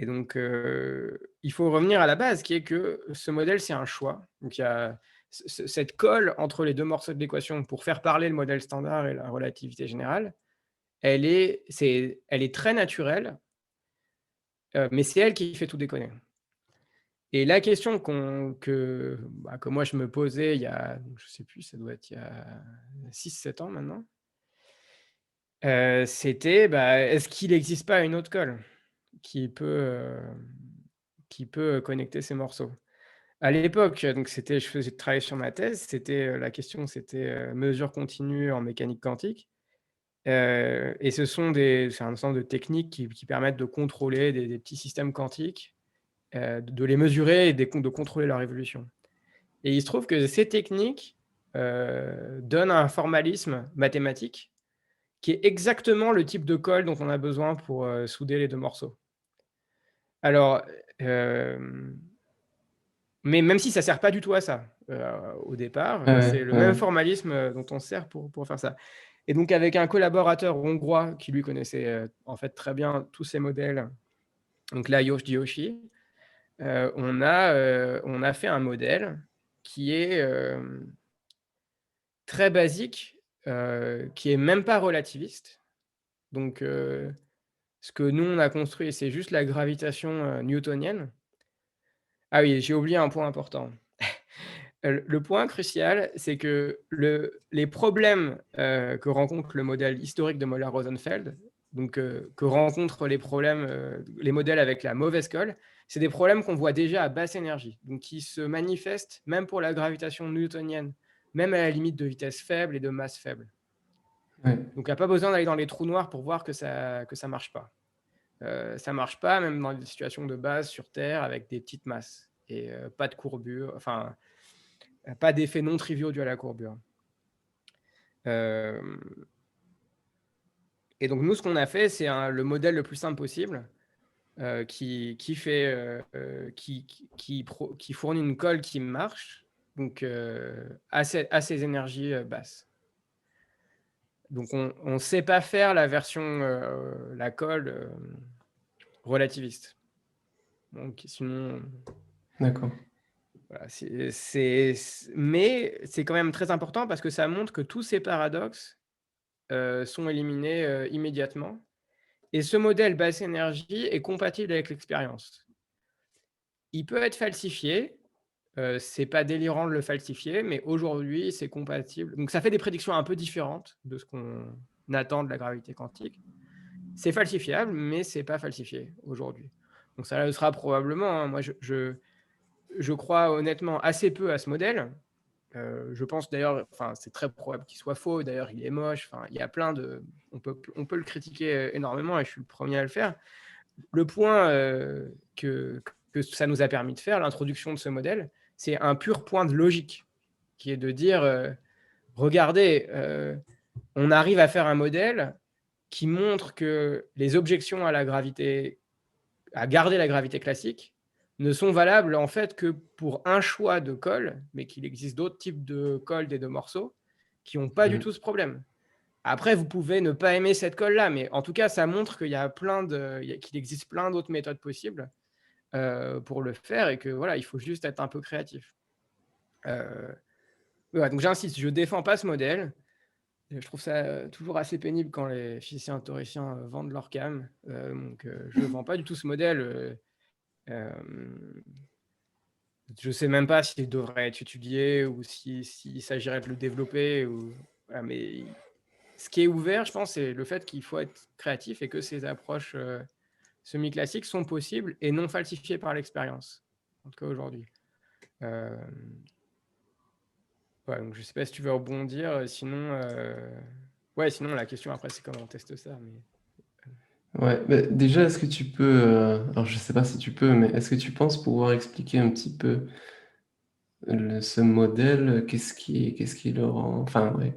Et donc, il faut revenir à la base, qui est que ce modèle, c'est un choix. Donc, il y a cette colle entre les deux morceaux de l'équation pour faire parler le modèle standard et la relativité générale. Elle est très naturelle, mais c'est elle qui fait tout déconner. Et la question que moi je me posais il y a, je ne sais plus, ça doit être il y a 6-7 ans maintenant, c'était est-ce qu'il n'existe pas une autre colle qui peut connecter ces morceaux? À l'époque, donc je faisais travailler sur ma thèse, la question c'était mesure continue en mécanique quantique. Et c'est un ensemble de techniques qui permettent de contrôler des petits systèmes quantiques, de les mesurer et de contrôler leur évolution. Et il se trouve que ces techniques donne un formalisme mathématique qui est exactement le type de colle dont on a besoin pour souder les deux morceaux. Alors, mais même si ça ne sert pas du tout à ça, au départ, Ouais, c'est le ouais, même ouais. formalisme dont on se sert pour faire ça. Et donc avec un collaborateur hongrois qui lui connaissait en fait très bien tous ces modèles, donc Lajos Diósi, on a fait un modèle qui est très basique, qui est même pas relativiste. Donc ce que nous on a construit, c'est juste la gravitation newtonienne. Ah oui, j'ai oublié un point important. Le point crucial, c'est que les problèmes que rencontre le modèle historique de Müller-Rosenfeld, donc que rencontrent les modèles avec la mauvaise colle, c'est des problèmes qu'on voit déjà à basse énergie, donc qui se manifestent même pour la gravitation newtonienne, même à la limite de vitesse faible et de masse faible. Ouais. Donc il n'y a pas besoin d'aller dans les trous noirs pour voir que ça marche pas. Ça marche pas même dans des situations de base sur Terre avec des petites masses et pas de courbure, enfin pas d'effets non triviaux dus à la courbure. Et donc nous, ce qu'on a fait, c'est le modèle le plus simple possible qui fournit une colle qui marche, donc à ces énergies basses. Donc on ne sait pas faire la version, la colle relativiste. Donc sinon, D'accord. voilà, mais c'est quand même très important parce que ça montre que tous ces paradoxes sont éliminés immédiatement. Et ce modèle basse énergie est compatible avec l'expérience. Il peut être falsifié, c'est pas délirant de le falsifier, mais aujourd'hui, c'est compatible. Donc ça fait des prédictions un peu différentes de ce qu'on attend de la gravité quantique. C'est falsifiable, mais c'est pas falsifié aujourd'hui. Donc ça le sera probablement, hein. Moi, je crois honnêtement assez peu à ce modèle. Je pense d'ailleurs, enfin, c'est très probable qu'il soit faux. D'ailleurs, il est moche. Enfin, il y a plein de, on peut le critiquer énormément, et je suis le premier à le faire. Le point que ça nous a permis de faire, l'introduction de ce modèle, c'est un pur point de logique, qui est de dire, regardez, on arrive à faire un modèle qui montre que les objections à la gravité, à garder la gravité classique, ne sont valables en fait que pour un choix de colle, mais qu'il existe d'autres types de colle des deux morceaux qui n'ont pas du Mhm. tout ce problème. Après, vous pouvez ne pas aimer cette colle-là, mais en tout cas, ça montre qu'il existe plein d'autres méthodes possibles pour le faire, et que voilà, il faut juste être un peu créatif. Ouais, donc j'insiste, je ne défends pas ce modèle. Je trouve ça toujours assez pénible quand les physiciens théoriciens vendent leur cam. Donc, je ne vends pas du tout ce modèle. Je ne sais même pas s'il devrait être étudié ou s'il s'agirait de le développer. Voilà, mais ce qui est ouvert, je pense, c'est le fait qu'il faut être créatif et que ces approches semi-classiques sont possibles et non falsifiées par l'expérience, en tout cas aujourd'hui. Ouais, donc je ne sais pas si tu veux rebondir, sinon, sinon la question après, c'est comment on teste ça. Mais... Ouais, bah, déjà, est-ce que tu peux, alors je sais pas si tu peux, mais est-ce que tu penses pouvoir expliquer un petit peu ce modèle, qu'est-ce qui le rend, enfin, ouais,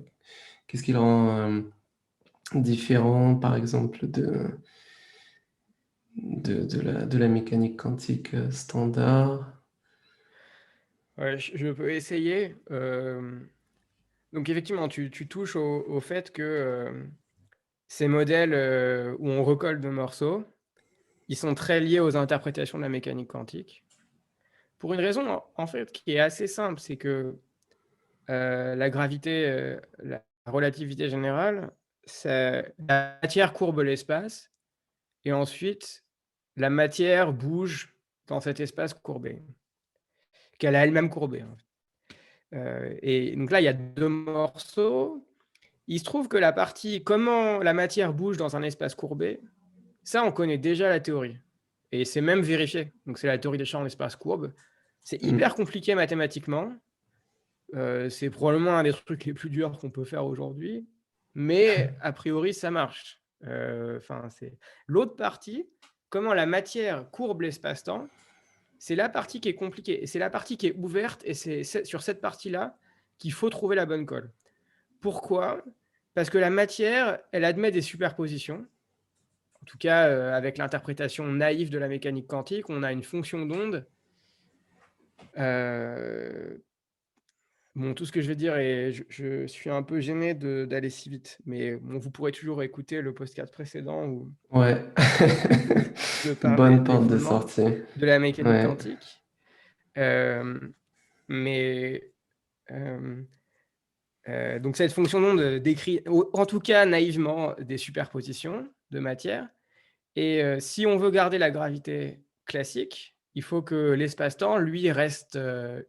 qu'est-ce qui le rend différent, par exemple, de la mécanique quantique standard? Ouais, je peux essayer. Donc effectivement, tu touches au fait que ces modèles où on recolle deux morceaux, ils sont très liés aux interprétations de la mécanique quantique. Pour une raison, en fait, qui est assez simple, c'est que la gravité, la relativité générale, la matière courbe l'espace, et ensuite, la matière bouge dans cet espace courbé, qu'elle a elle-même courbé, hein. Et donc là, il y a deux morceaux. Il se trouve que la partie comment la matière bouge dans un espace courbé, ça, on connaît déjà la théorie. Et c'est même vérifié. Donc c'est la théorie des champs d'espace courbe. C'est hyper compliqué mathématiquement. C'est probablement un des trucs les plus durs qu'on peut faire aujourd'hui. Mais a priori, ça marche. C'est l'autre partie, comment la matière courbe l'espace-temps, c'est la partie qui est compliquée. Et c'est la partie qui est ouverte. Et c'est sur cette partie-là qu'il faut trouver la bonne colle. Pourquoi? Parce que la matière, elle admet des superpositions. En tout cas, avec l'interprétation naïve de la mécanique quantique, on a une fonction d'onde. Bon, tout ce que je vais dire, et je suis un peu gêné d'aller si vite, mais bon, vous pourrez toujours écouter le podcast précédent où Ouais. je parle Bonne des porte de fondements sortie. de la mécanique Ouais. quantique. Mais donc cette fonction d'onde décrit, en tout cas naïvement, des superpositions de matière. Et si on veut garder la gravité classique, il faut que l'espace-temps, lui, reste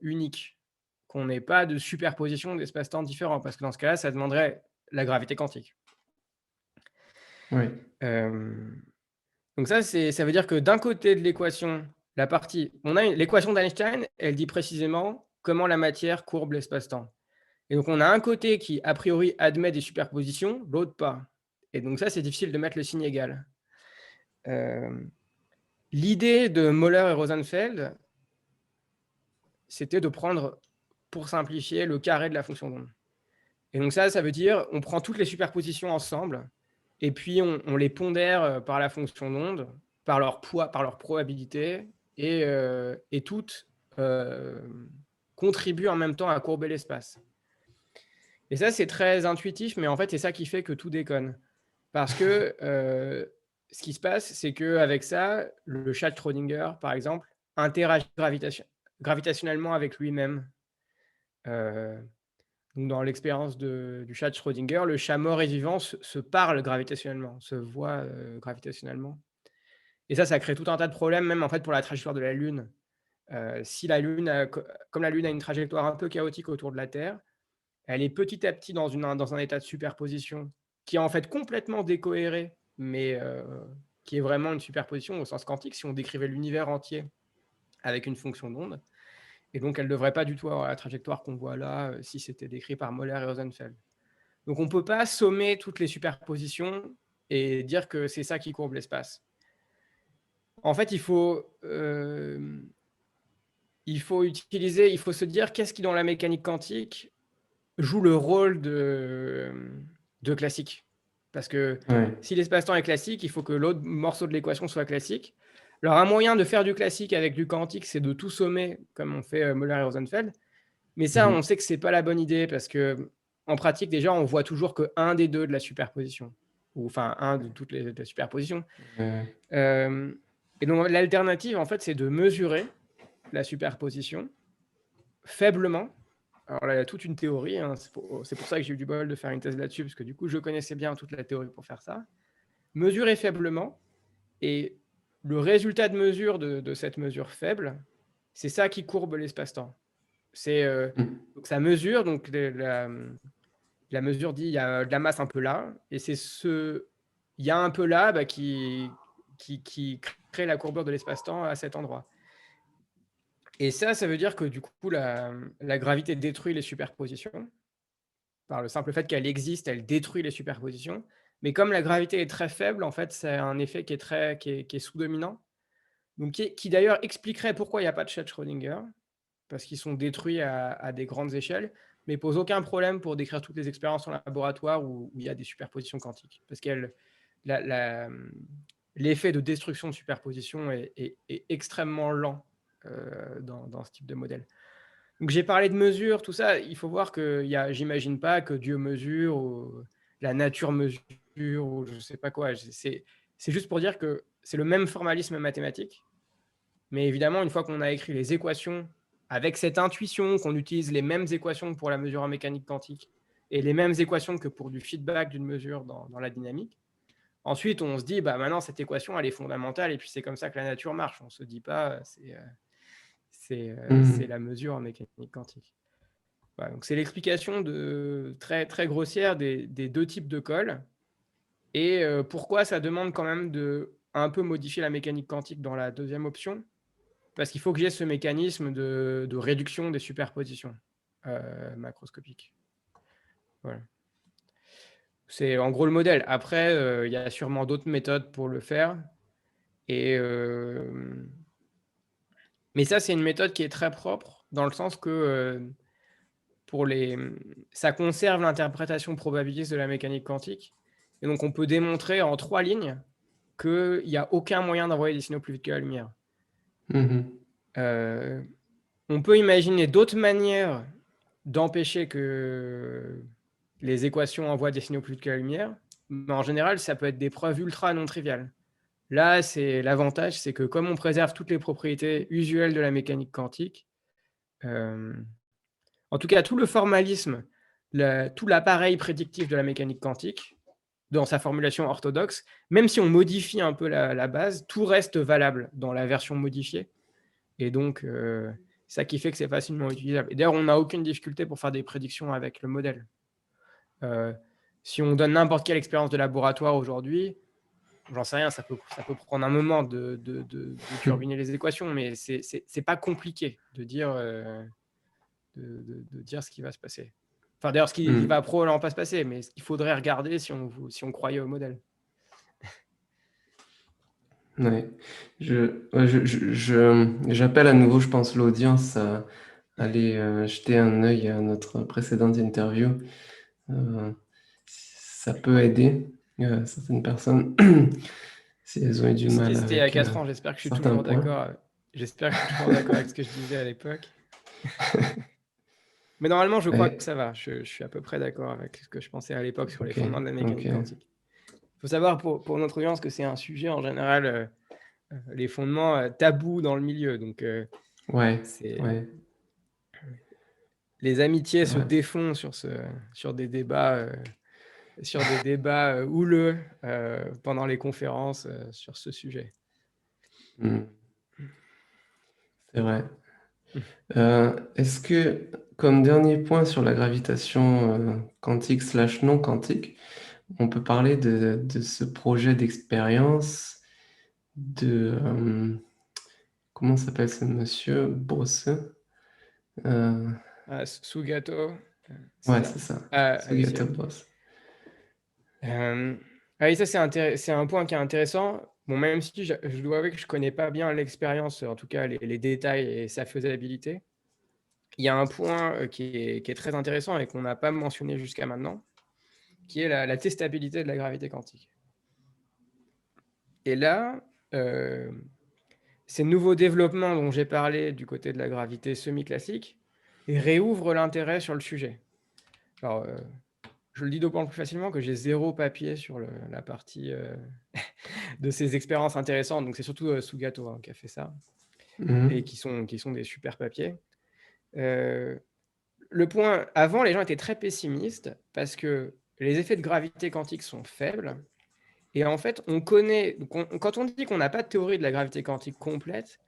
unique, qu'on n'ait pas de superposition d'espace-temps différents, parce que dans ce cas-là, ça demanderait la gravité quantique. Oui. Donc ça veut dire que d'un côté de l'équation, on a l'équation d'Einstein, elle dit précisément comment la matière courbe l'espace-temps. Et donc on a un côté qui, a priori, admet des superpositions, l'autre pas. Et donc ça, c'est difficile de mettre le signe égal. L'idée de Möller et Rosenfeld, c'était de prendre, pour simplifier, le carré de la fonction d'onde. Et donc ça veut dire on prend toutes les superpositions ensemble, et puis on les pondère par la fonction d'onde, par leur poids, par leur probabilité, et toutes contribuent en même temps à courber l'espace. Et ça, c'est très intuitif, mais en fait, c'est ça qui fait que tout déconne. Parce que ce qui se passe, c'est qu'avec ça, le chat de Schrödinger, par exemple, interagit gravitationnellement avec lui-même. Donc dans l'expérience du chat de Schrödinger, le chat mort et vivant se parle gravitationnellement, se voit gravitationnellement. Et ça crée tout un tas de problèmes, même en fait pour la trajectoire de la Lune. Si la Lune, comme la Lune a une trajectoire un peu chaotique autour de la Terre, elle est petit à petit dans un état de superposition qui est en fait complètement décohéré, mais qui est vraiment une superposition au sens quantique, si on décrivait l'univers entier avec une fonction d'onde. Et donc, elle ne devrait pas du tout avoir la trajectoire qu'on voit là, si c'était décrit par Möller et Rosenfeld. Donc, on ne peut pas sommer toutes les superpositions et dire que c'est ça qui courbe l'espace. En fait, il faut se dire qu'est-ce qui, dans la mécanique quantique, joue le rôle de classique. Parce que Ouais. si l'espace-temps est classique, il faut que l'autre morceau de l'équation soit classique. Alors, un moyen de faire du classique avec du quantique, c'est de tout sommer, comme on fait Möller et Rosenfeld. Mais ça, on sait que ce n'est pas la bonne idée, parce que en pratique, déjà, on voit toujours qu'un des deux de la superposition, ou enfin, un de toutes les de la superposition. Ouais. Et donc, l'alternative, en fait, c'est de mesurer la superposition faiblement. Alors là, il y a toute une théorie, hein. C'est pour ça que j'ai eu du bol de faire une thèse là-dessus, parce que du coup, je connaissais bien toute la théorie pour faire ça. Mesurer faiblement, et le résultat de mesure de cette mesure faible, c'est ça qui courbe l'espace-temps. Donc ça mesure, donc la mesure dit il y a de la masse un peu là, et c'est il y a un peu là qui crée la courbure de l'espace-temps à cet endroit. Et ça veut dire que du coup, la gravité détruit les superpositions. Par le simple fait qu'elle existe, elle détruit les superpositions. Mais comme la gravité est très faible, en fait, c'est un effet qui est sous-dominant. Donc qui d'ailleurs expliquerait pourquoi il n'y a pas de chat de Schrödinger, parce qu'ils sont détruits à des grandes échelles, mais pose aucun problème pour décrire toutes les expériences en laboratoire où il y a des superpositions quantiques. Parce que l'effet de destruction de superposition est extrêmement lent dans ce type de modèle. Donc j'ai parlé de mesure, tout ça. Il faut voir que j'imagine pas que Dieu mesure, ou la nature mesure, ou je sais pas quoi. C'est juste pour dire que c'est le même formalisme mathématique. Mais évidemment, une fois qu'on a écrit les équations, avec cette intuition qu'on utilise les mêmes équations pour la mesure en mécanique quantique et les mêmes équations que pour du feedback d'une mesure dans la dynamique, ensuite on se dit, maintenant cette équation, elle est fondamentale, et puis c'est comme ça que la nature marche. On ne se dit pas, c'est la mesure en mécanique quantique. Voilà, donc c'est l'explication très, très grossière des deux types de cols, et pourquoi ça demande quand même de un peu modifier la mécanique quantique dans la deuxième option. Parce qu'il faut que j'ai ce mécanisme de réduction des superpositions macroscopiques. Voilà. C'est en gros le modèle. Après, il y a sûrement d'autres méthodes pour le faire. Mais ça, c'est une méthode qui est très propre, dans le sens que ça conserve l'interprétation probabiliste de la mécanique quantique. Et donc, on peut démontrer en 3 lignes qu'il n'y a aucun moyen d'envoyer des signaux plus vite que la lumière. Mhm. On peut imaginer d'autres manières d'empêcher que les équations envoient des signaux plus vite que la lumière, mais en général, ça peut être des preuves ultra non triviales. Là, l'avantage, c'est que comme on préserve toutes les propriétés usuelles de la mécanique quantique, en tout cas, tout le formalisme, tout l'appareil prédictif de la mécanique quantique, dans sa formulation orthodoxe, même si on modifie un peu la base, tout reste valable dans la version modifiée. Et donc, c'est ça qui fait que c'est facilement utilisable. Et d'ailleurs, on n'a aucune difficulté pour faire des prédictions avec le modèle. Si on donne n'importe quelle expérience de laboratoire aujourd'hui, j'en sais rien, ça peut prendre un moment de turbiner les équations, mais c'est pas compliqué de dire, de dire ce qui va se passer. Enfin, d'ailleurs, ce qui va probablement pas se passer, mais ce qu'il faudrait regarder si on croyait au modèle. Ouais. J'appelle à nouveau, je pense, l'audience à aller jeter un œil à notre précédente interview. Ça peut aider certaines personnes si elles ont eu du mal C'était il y a avec 4 ans, j'espère que je suis certains toujours points. d'accord. J'espère que je suis toujours d'accord avec ce que je disais à l'époque. Mais normalement, je crois Ouais, que ça va. Je suis à peu près d'accord avec ce que je pensais à l'époque sur les ok, fondements de la mécanique ok. quantique. Il faut savoir pour notre audience que c'est un sujet en général, les fondements tabous dans le milieu. Donc, Ouais, ouais, les amitiés c'est se vrai. défont sur des débats, houleux pendant les conférences sur ce sujet. Hmm, c'est vrai. Est-ce que, comme dernier point sur la gravitation quantique slash non quantique, on peut parler de ce projet d'expérience de... comment s'appelle ce monsieur? Bosse? Sugato, c'est Ouais, ça? c'est ça. Oui, Sugata Boss. oui, ça, c'est un point qui est intéressant. Bon, même si je dois avouer que je connais pas bien l'expérience, en tout cas les détails et sa faisabilité. Il y a un point qui est très intéressant et qu'on n'a pas mentionné jusqu'à maintenant, qui est la testabilité de la gravité quantique. Et là, ces nouveaux développements dont j'ai parlé du côté de la gravité semi-classique réouvrent l'intérêt sur le sujet. Alors, je le dis d'autant plus facilement que j'ai 0 papier sur la partie de ces expériences intéressantes. Donc, c'est surtout Sugato qui a fait ça et Mhm. qui sont des super papiers. Le point, avant, les gens étaient très pessimistes parce que les effets de gravité quantique sont faibles. Et en fait, on connaît, quand on dit qu'on n'a pas de théorie de la gravité quantique complète,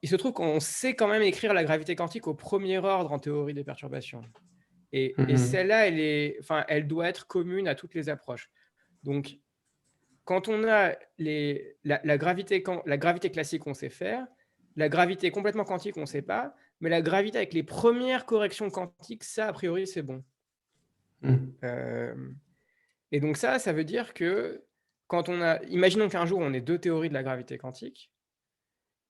il se trouve qu'on sait quand même écrire la gravité quantique au premier ordre en théorie des perturbations. Et Mhm. celle-là, elle doit être commune à toutes les approches. Donc, quand on a la gravité classique, on sait faire, la gravité complètement quantique, on ne sait pas, mais la gravité avec les premières corrections quantiques, ça, a priori, c'est bon. Mhm. Et donc ça veut dire que imaginons qu'un jour, on ait 2 théories de la gravité quantique,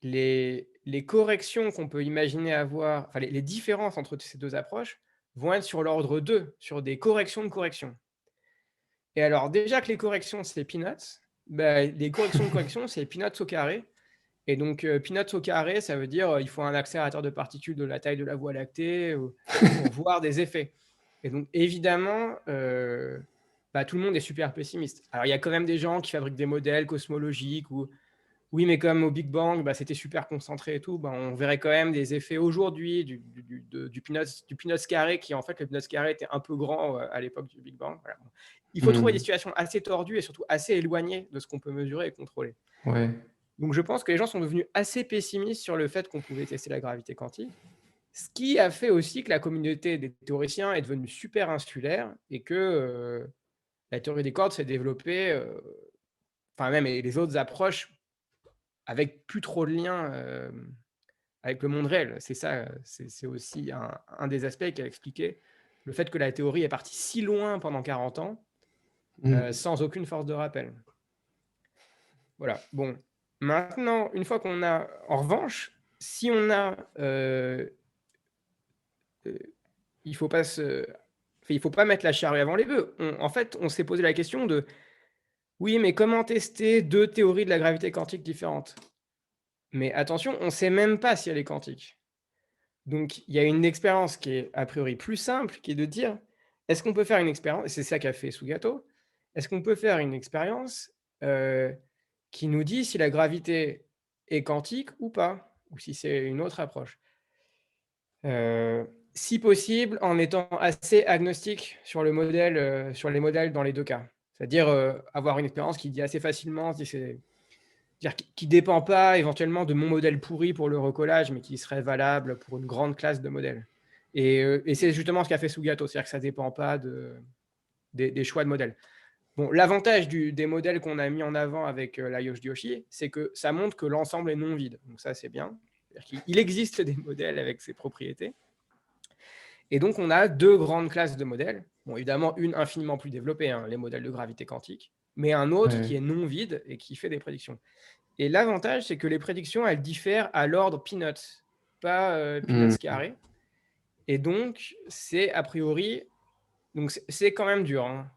les corrections qu'on peut imaginer avoir, enfin les différences entre ces 2 approches vont être sur l'ordre 2, sur des corrections de corrections. Et alors déjà que les corrections, c'est peanuts, les corrections de corrections, c'est peanuts au carré. Et donc, peanuts au carré, ça veut dire il faut un accélérateur de particules de la taille de la Voie lactée pour voir des effets. Et donc, évidemment, tout le monde est super pessimiste. Alors, il y a quand même des gens qui fabriquent des modèles cosmologiques où, oui, mais comme au Big Bang, c'était super concentré et tout, on verrait quand même des effets aujourd'hui du peanuts carré, qui en fait, le peanuts carré était un peu grand à l'époque du Big Bang. Voilà. Il faut trouver des Mhm. situations assez tordues et surtout assez éloignées de ce qu'on peut mesurer et contrôler. Ouais. Donc, je pense que les gens sont devenus assez pessimistes sur le fait qu'on pouvait tester la gravité quantique, ce qui a fait aussi que la communauté des théoriciens est devenue super insulaire et que la théorie des cordes s'est développée, enfin même et les autres approches, avec plus trop de liens avec le monde réel. C'est ça, c'est aussi un des aspects qui a expliqué le fait que la théorie est partie si loin pendant 40 ans, Mhm. sans aucune force de rappel. Voilà. Bon, maintenant, une fois qu'on a, en revanche, si on a, il faut pas se enfin, il faut pas mettre la charrue avant les bœufs. En fait, on s'est posé la question de: «Oui, mais comment tester 2 théories de la gravité quantique différentes?» Mais attention, on sait même pas si elle est quantique. Donc il y a une expérience qui est a priori plus simple, qui est de dire: «Est-ce qu'on peut faire une expérience?» Et c'est ça qu'a fait Sugato. «Est-ce qu'on peut faire une expérience, heu, qui nous dit si la gravité est quantique ou pas? Ou si c'est une autre approche?» Si possible, en étant assez agnostique sur le modèle, sur les modèles dans les 2 cas. C'est-à-dire, avoir une expérience qui dit assez facilement si c'est dire qui dépend pas éventuellement de mon modèle pourri pour le recollage, mais qui serait valable pour une grande classe de modèles. Et c'est justement ce qu'a fait Sugato, c'est-à-dire que ça dépend pas des choix de modèles. Bon, l'avantage des modèles qu'on a mis en avant avec la Yoshi, c'est que ça montre que l'ensemble est non vide. Donc ça, c'est bien. C'est-à-dire qu'il existe des modèles avec ces propriétés. Et donc, on a 2 grandes classes de modèles. Bon, évidemment, une infiniment plus développée, hein, les modèles de gravité quantique, mais un autre qui Ouais. est non vide et qui fait des prédictions. Et l'avantage, c'est que les prédictions, elles diffèrent à l'ordre peanuts, pas peanuts Mmh. carré. Et donc, c'est a priori, donc c'est quand même dur, hein,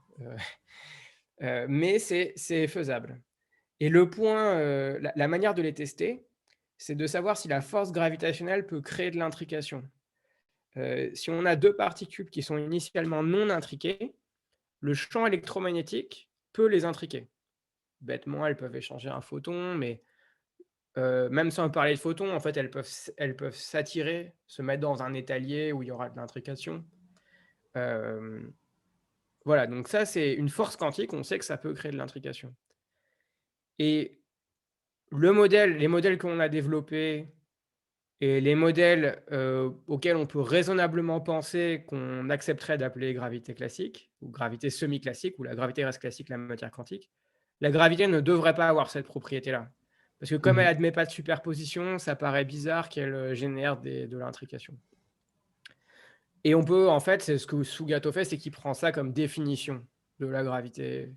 mais c'est faisable. Et le point, la manière de les tester, c'est de savoir si la force gravitationnelle peut créer de l'intrication. Si on a 2 particules qui sont initialement non intriquées, le champ électromagnétique peut les intriquer. Bêtement, elles peuvent échanger un photon, mais même sans parler de photons, en fait, elles peuvent s'attirer, se mettre dans un étalier où il y aura de l'intrication. Hem, voilà, donc ça, c'est une force quantique, on sait que ça peut créer de l'intrication. Et les modèles qu'on a développés et les modèles, auxquels on peut raisonnablement penser qu'on accepterait d'appeler gravité classique ou gravité semi-classique ou la gravité reste classique, la matière quantique. La gravité ne devrait pas avoir cette propriété-là. Parce que comme elle Mmh. admet pas de superposition, ça paraît bizarre qu'elle, génère de l'intrication. Et on peut en fait, c'est ce que Sugato fait, c'est qu'il prend ça comme définition de la gravité,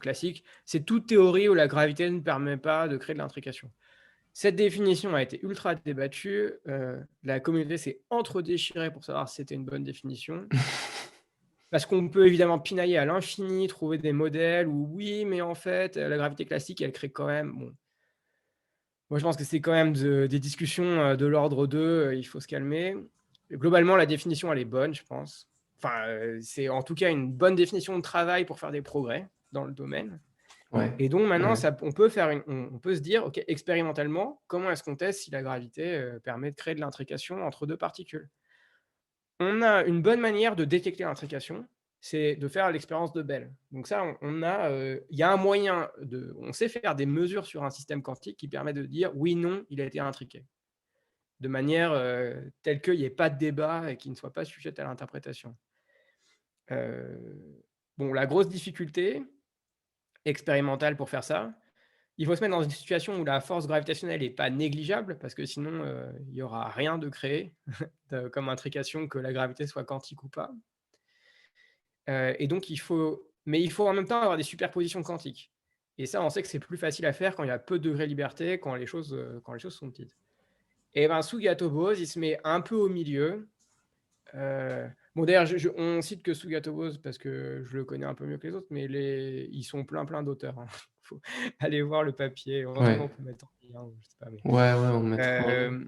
classique. C'est toute théorie où la gravité ne permet pas de créer de l'intrication. Cette définition a été ultra débattue, la communauté s'est entre-déchirée pour savoir si c'était une bonne définition. Parce qu'on peut évidemment pinailler à l'infini, trouver des modèles où oui, mais en fait, la gravité classique, elle crée quand même bon, moi je pense que c'est quand même des discussions, de l'ordre de, il faut se calmer. Globalement, la définition, elle est bonne, je pense. Enfin, c'est en tout cas une bonne définition de travail pour faire des progrès dans le domaine. Ouais. Et donc maintenant, Ouais. ça on peut faire on peut se dire: «OK, expérimentalement, comment est-ce qu'on teste si la gravité, permet de créer de l'intrication entre 2 particules?» On a une bonne manière de détecter l'intrication, c'est de faire l'expérience de Bell. Donc ça, on a, il y a un moyen on sait faire des mesures sur un système quantique qui permet de dire: «Oui, non, il a été intriqué». De manière, telle qu'il y ait pas de débat et qu'il ne soit pas sujette à l'interprétation. Bon, la grosse difficulté expérimentale pour faire ça, il faut se mettre dans une situation où la force gravitationnelle est pas négligeable parce que sinon, il y aura rien de créé comme intrication, que la gravité soit quantique ou pas. Et donc il faut en même temps avoir des superpositions quantiques. Et ça, on sait que c'est plus facile à faire quand il y a peu de degrés de liberté, quand les choses sont petites. Et ben, Sugato-Bose, il se met un peu au milieu. Bon, d'ailleurs, on cite que Sugato-Bose parce que je le connais un peu mieux que les autres, mais ils sont plein d'auteurs, hein. Faut aller voir le papier. Éventuellement, on Ouais. peut mettre en lien ou je sais pas, mais Ouais, ouais, on mettra en lien.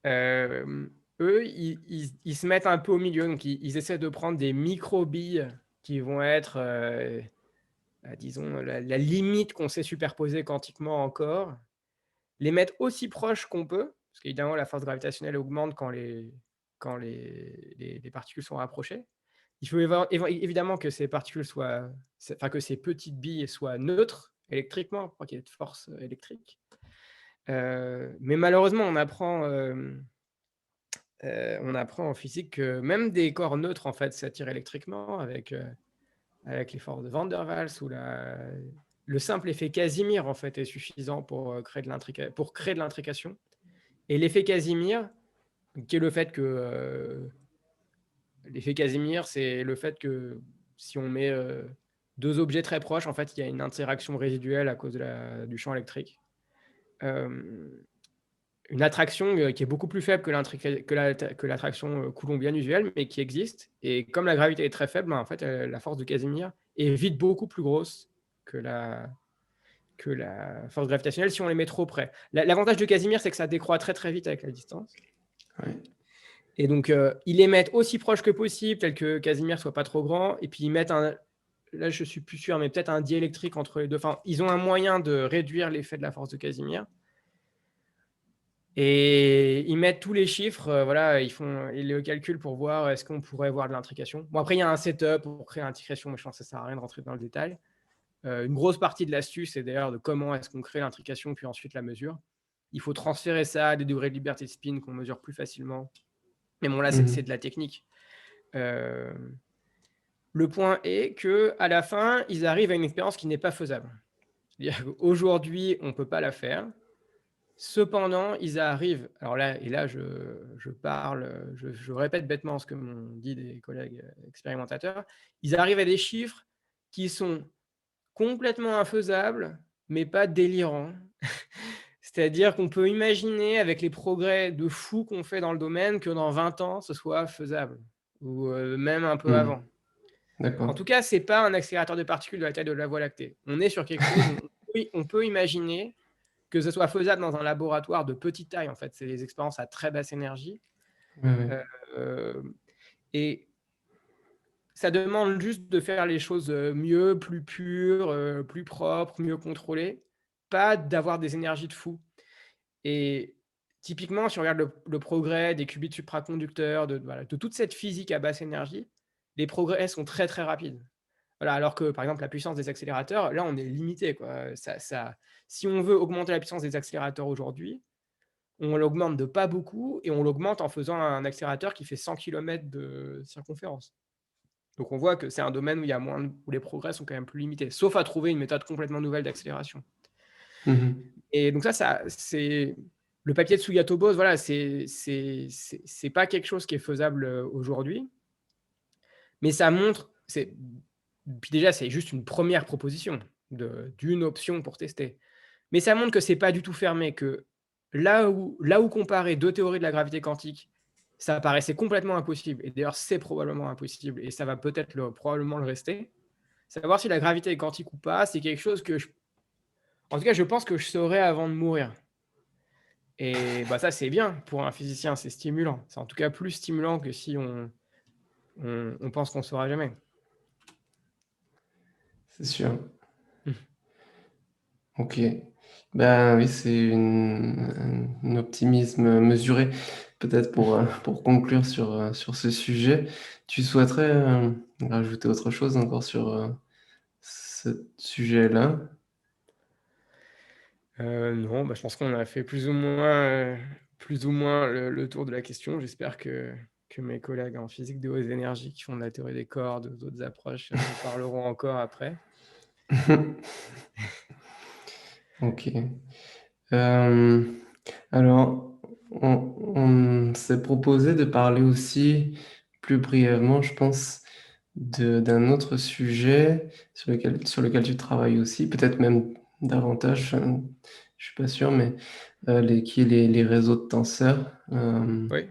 hem, eux, ils se mettent un peu au milieu, donc ils essaient de prendre des micro-billes qui vont être, disons, la limite qu'on sait superposer quantiquement encore, les mettre aussi proches qu'on peut, parce qu'évidemment la force gravitationnelle augmente quand les particules sont rapprochées. Il faut évidemment que ces particules soient enfin que ces petites billes soient neutres électriquement pour qu'il y ait de force électrique. Mais malheureusement, on apprend en physique que même des corps neutres en fait s'attirent électriquement avec les forces de Van der Waals ou le simple effet Casimir en fait est suffisant pour créer de l'intrication. Et l'effet Casimir, qui est le fait que l'effet Casimir, c'est le fait que si on met 2 objets très proches, en fait, il y a une interaction résiduelle à cause du champ électrique. Euh, une attraction qui est beaucoup plus faible que l'attraction coulombienne usuelle, mais qui existe. Et comme la gravité est très faible, en fait, la force de Casimir est vite beaucoup plus grosse que la force gravitationnelle si on les met trop près. L'avantage de Casimir, c'est que ça décroît très très vite avec la distance. Ouais. Et donc, ils les mettent aussi proches que possible, tel que Casimir soit pas trop grand. Et puis, ils mettent là, je suis plus sûr, mais peut-être un diélectrique entre les deux. Enfin, ils ont un moyen de réduire l'effet de la force de Casimir. Et ils mettent tous les chiffres, voilà, ils le calculent pour voir est-ce qu'on pourrait voir de l'intrication. Bon, après, il y a un setup pour créer l'intrication, mais je pense que ça sert à rien de rentrer dans le détail. Une grosse partie de l'astuce, c'est d'ailleurs de comment est-ce qu'on crée l'intrication, puis ensuite la mesure. Il faut transférer ça à des degrés de liberté de spin qu'on mesure plus facilement. Mais bon, là, c'est de la technique. Le point est qu'à la fin, ils arrivent à une expérience qui n'est pas faisable. C'est-à-dire qu'aujourd'hui, on ne peut pas la faire. Cependant, ils arrivent, alors là, et là, je parle, je répète bêtement ce que m'ont dit des collègues expérimentateurs, ils arrivent à des chiffres qui sont complètement infaisables, mais pas délirants. C'est-à-dire qu'on peut imaginer, avec les progrès de fou qu'on fait dans le domaine, que dans 20 ans, ce soit faisable, ou même un peu avant. En D'accord. tout cas, ce n'est pas un accélérateur de particules de la taille de la Voie lactée. On est sur quelque chose où on peut imaginer que ce soit faisable dans un laboratoire de petite taille. En fait, c'est des expériences à très basse énergie. Ouais. Et ça demande juste de faire les choses mieux, plus pures, plus propres, mieux contrôlées, pas d'avoir des énergies de fou. Et typiquement, si on regarde le progrès des qubits supraconducteurs, de toute cette physique à basse énergie, les progrès sont très très rapides. Voilà, alors que par exemple la puissance des accélérateurs, là on est limité, quoi. Si on veut augmenter la puissance des accélérateurs aujourd'hui, on l'augmente de pas beaucoup et on l'augmente en faisant un accélérateur qui fait 100 km de circonférence. Donc on voit que c'est un domaine où où les progrès sont quand même plus limités, sauf à trouver une méthode complètement nouvelle d'accélération. Et donc ça c'est le papier de Sugato-Bose, voilà, c'est pas quelque chose qui est faisable aujourd'hui, mais ça montre, puis déjà c'est juste une première proposition d'une option pour tester. Mais ça montre que c'est pas du tout fermé, que là où comparer deux théories de la gravité quantique, ça paraissait complètement impossible, et d'ailleurs c'est probablement impossible, et ça va peut-être probablement le rester. Savoir si la gravité est quantique ou pas, c'est quelque chose que en tout cas, je pense que je saurais avant de mourir. Et bah ça, c'est bien pour un physicien, c'est stimulant. C'est en tout cas plus stimulant que si on pense qu'on ne saura jamais. C'est sûr. Ok. Ben oui, c'est un optimisme mesuré. Peut-être pour conclure sur ce sujet, tu souhaiterais rajouter autre chose encore sur ce sujet-là? Non, bah, je pense qu'on a fait plus ou moins le tour de la question. J'espère que mes collègues en physique de hautes énergies qui font de la théorie des cordes ou d'autres approches en parleront encore après. Ok. Alors, on s'est proposé de parler aussi plus brièvement, je pense, d'un autre sujet sur lequel tu travailles aussi, peut-être même davantage, je suis pas sûr, mais qui est les réseaux de tenseurs. Oui.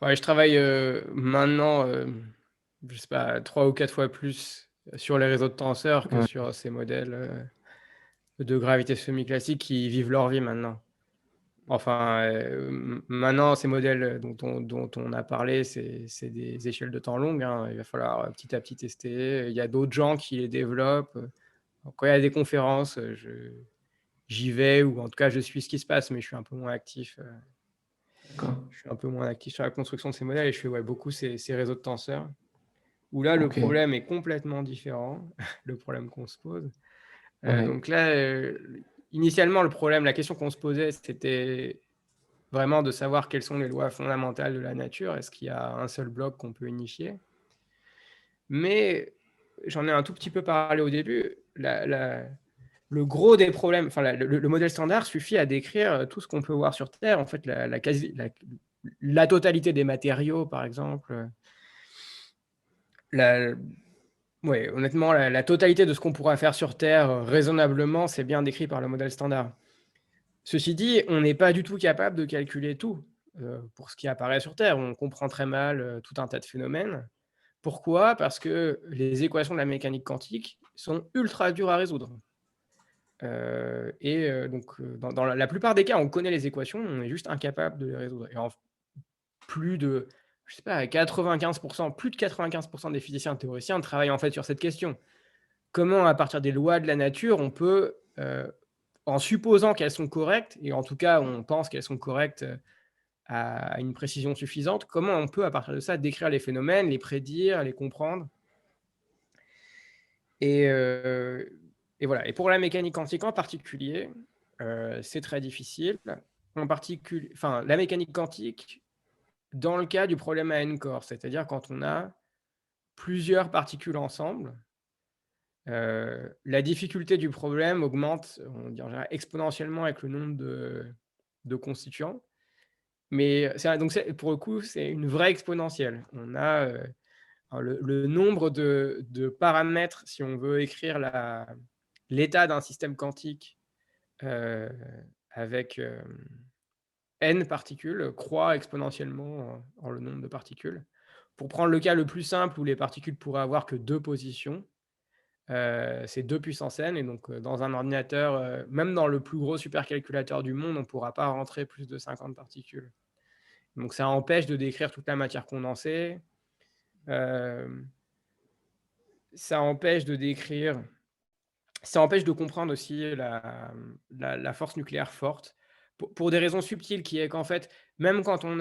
Ouais, je travaille maintenant, je sais pas, 3 ou 4 fois plus sur les réseaux de tenseurs que Ouais, sur ces modèles de gravité semi-classique qui vivent leur vie maintenant. Enfin, maintenant, ces modèles dont on a parlé, c'est des échelles de temps longues, hein. Il va falloir petit à petit tester. Il y a d'autres gens qui les développent. Quand il y a des conférences, j'y vais, ou en tout cas, je suis ce qui se passe, mais je suis un peu moins actif. d'accord. Je suis un peu moins actif sur la construction de ces modèles, et je fais beaucoup ces réseaux de tenseurs, où là, le Ok. problème est complètement différent, le problème qu'on se pose. Ouais. Donc là, initialement, la question qu'on se posait, c'était vraiment de savoir quelles sont les lois fondamentales de la nature. Est-ce qu'il y a un seul bloc qu'on peut unifier? Mais j'en ai un tout petit peu parlé au début. Le gros des problèmes, enfin, le modèle standard suffit à décrire tout ce qu'on peut voir sur Terre. En fait, la totalité des matériaux, par exemple. Ouais, honnêtement, la totalité de ce qu'on pourra faire sur Terre raisonnablement, c'est bien décrit par le modèle standard. Ceci dit, on n'est pas du tout capable de calculer tout, pour ce qui apparaît sur Terre. On comprend très mal, tout un tas de phénomènes. Pourquoi? Parce que les équations de la mécanique quantique sont ultra dures à résoudre. Donc, dans la plupart des cas, on connaît les équations, on est juste incapable de les résoudre. Et en plus de, je sais pas, 95 plus de 95 des physiciens théoriciens travaillent en fait sur cette question. Comment, à partir des lois de la nature, on peut, en supposant qu'elles sont correctes, et en tout cas, on pense qu'elles sont correctes, à une précision suffisante, comment on peut, à partir de ça, décrire les phénomènes, les prédire, les comprendre? Et et voilà. Et pour la mécanique quantique en particulier, c'est très difficile. Enfin, la mécanique quantique, dans le cas du problème à n corps, c'est-à-dire quand on a plusieurs particules ensemble, la difficulté du problème augmente, on dirait exponentiellement avec le nombre de constituants. Mais pour le coup, c'est une vraie exponentielle. On a, le nombre de paramètres, si on veut écrire l'état d'un système quantique, heu, avec, n particules, croît exponentiellement en le nombre de particules. Pour prendre le cas le plus simple où les particules pourraient avoir que 2 positions, c'est 2 puissance n, et donc, dans un ordinateur, même dans le plus gros supercalculateur du monde, on ne pourra pas rentrer plus de 50 particules. Donc ça empêche de décrire toute la matière condensée. Hem, ça empêche de décrire Ça empêche de comprendre aussi la force nucléaire forte, pour des raisons subtiles, qui est qu'en fait, même quand on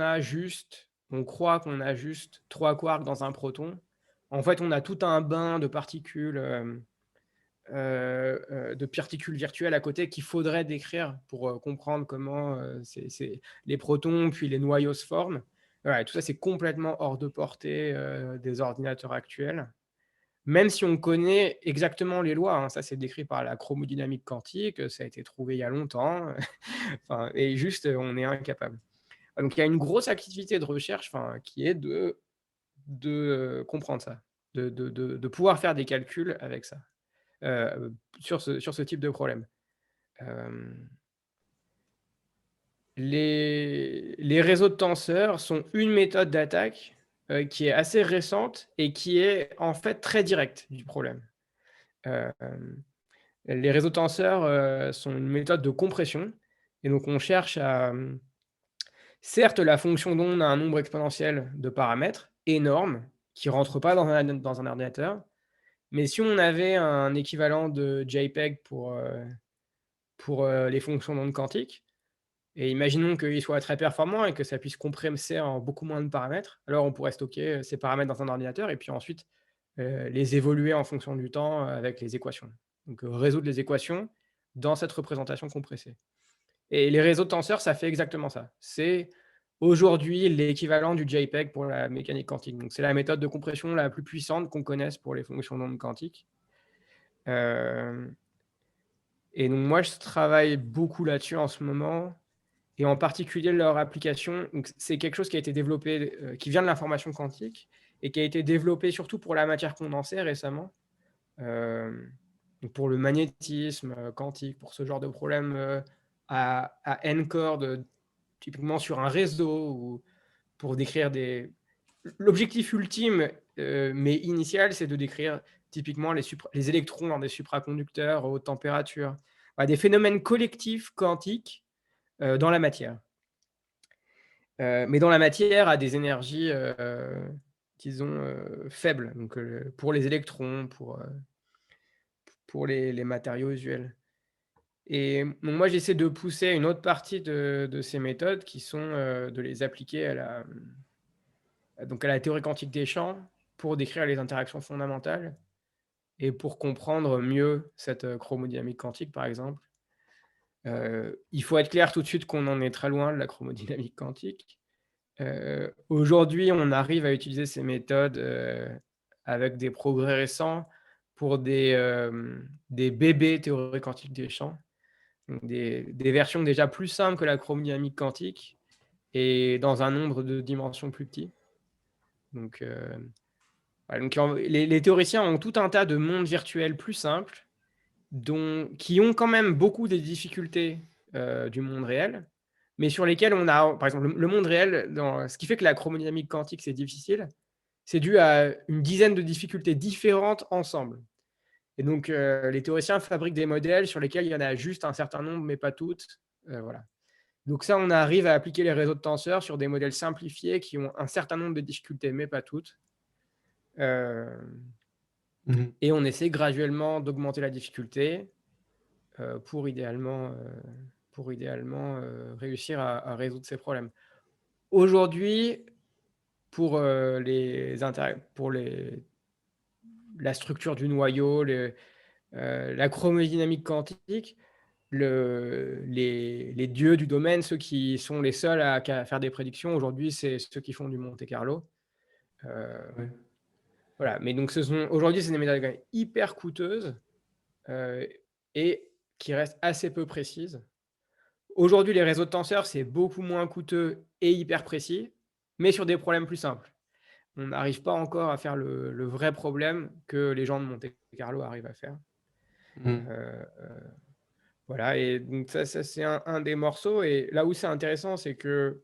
croit qu'on a juste 3 quarks dans un proton, en fait, on a tout un bain de particules, de particules virtuelles à côté qu'il faudrait décrire pour, comprendre comment, les protons puis les noyaux se forment. Voilà, et tout ça, c'est complètement hors de portée, des ordinateurs actuels. Même si on connaît exactement les lois, hein, ça c'est décrit par la chromodynamique quantique, ça a été trouvé il y a longtemps, enfin, et juste, on est incapable. Donc il y a une grosse activité de recherche, enfin, qui est de comprendre ça, de pouvoir faire des calculs avec ça, sur ce type de problème. Hem, les réseaux de tenseurs sont une méthode d'attaque, qui est assez récente et qui est en fait très directe du problème. Hem Les réseaux tenseurs, sont une méthode de compression, et donc on cherche à, certes, la fonction d'onde a un nombre exponentiel de paramètres énorme qui ne rentre pas dans un ordinateur, mais si on avait un équivalent de JPEG pour les fonctions d'onde quantiques, et imaginons qu'il soit très performant et que ça puisse compresser en beaucoup moins de paramètres, alors on pourrait stocker, ces paramètres dans un ordinateur et puis ensuite, les évoluer en fonction du temps, avec les équations. Donc, résoudre les équations dans cette représentation compressée. Et les réseaux de tenseurs, ça fait exactement ça. C'est aujourd'hui l'équivalent du JPEG pour la mécanique quantique. Donc c'est la méthode de compression la plus puissante qu'on connaisse pour les fonctions d'onde quantiques. Hem Et donc moi, je travaille beaucoup là-dessus en ce moment, et en particulier leur application. Donc c'est quelque chose qui a été développé, qui vient de l'information quantique et qui a été développé surtout pour la matière condensée récemment. Hem, donc pour le magnétisme, quantique, pour ce genre de problème, à n cordes, typiquement sur un réseau, ou pour décrire des l'objectif ultime, mais initial, c'est de décrire typiquement les électrons dans des supraconducteurs à haute température. Bah, des phénomènes collectifs quantiques, dans la matière. Mais dans la matière à des énergies, disons, faibles, donc pour les électrons, pour les matériaux usuels. Et donc moi, j'essaie de pousser une autre partie de ces méthodes qui sont, de les appliquer à la théorie quantique des champs, pour décrire les interactions fondamentales et pour comprendre mieux cette, chromodynamique quantique, par exemple. Il faut être clair tout de suite qu'on en est très loin de la chromodynamique quantique. Aujourd'hui, on arrive à utiliser ces méthodes, avec des progrès récents pour des bébés théorie quantique des champs. Donc des versions déjà plus simples que la chromodynamique quantique et dans un nombre de dimensions plus petit. Donc, ouais, donc les théoriciens ont tout un tas de mondes virtuels plus simples, qui ont quand même beaucoup des difficultés, du monde réel, mais sur lesquels on a par exemple, le monde réel, ce qui fait que la chromodynamique quantique, c'est difficile, c'est dû à une dizaine de difficultés différentes ensemble. Et donc, les théoriciens fabriquent des modèles sur lesquels il y en a juste un certain nombre, mais pas toutes, voilà. Donc ça, on arrive à appliquer les réseaux de tenseurs sur des modèles simplifiés qui ont un certain nombre de difficultés, mais pas toutes. Mhm. Et on essaie graduellement d'augmenter la difficulté pour idéalement, réussir à résoudre ces problèmes. Aujourd'hui, pour, la structure du noyau, la chromodynamique quantique, les dieux du domaine, ceux qui sont les seuls à faire des prédictions aujourd'hui, c'est ceux qui font du Monte Carlo. Ouais. Voilà, mais donc aujourd'hui, c'est des méthodes quand même hyper coûteuses et qui restent assez peu précises. Aujourd'hui, les réseaux de tenseurs, c'est beaucoup moins coûteux et hyper précis, mais sur des problèmes plus simples. On n'arrive pas encore à faire le vrai problème que les gens de Monte Carlo arrivent à faire. Mhm. Heu, voilà, et donc ça c'est un des morceaux, et là où c'est intéressant, c'est que,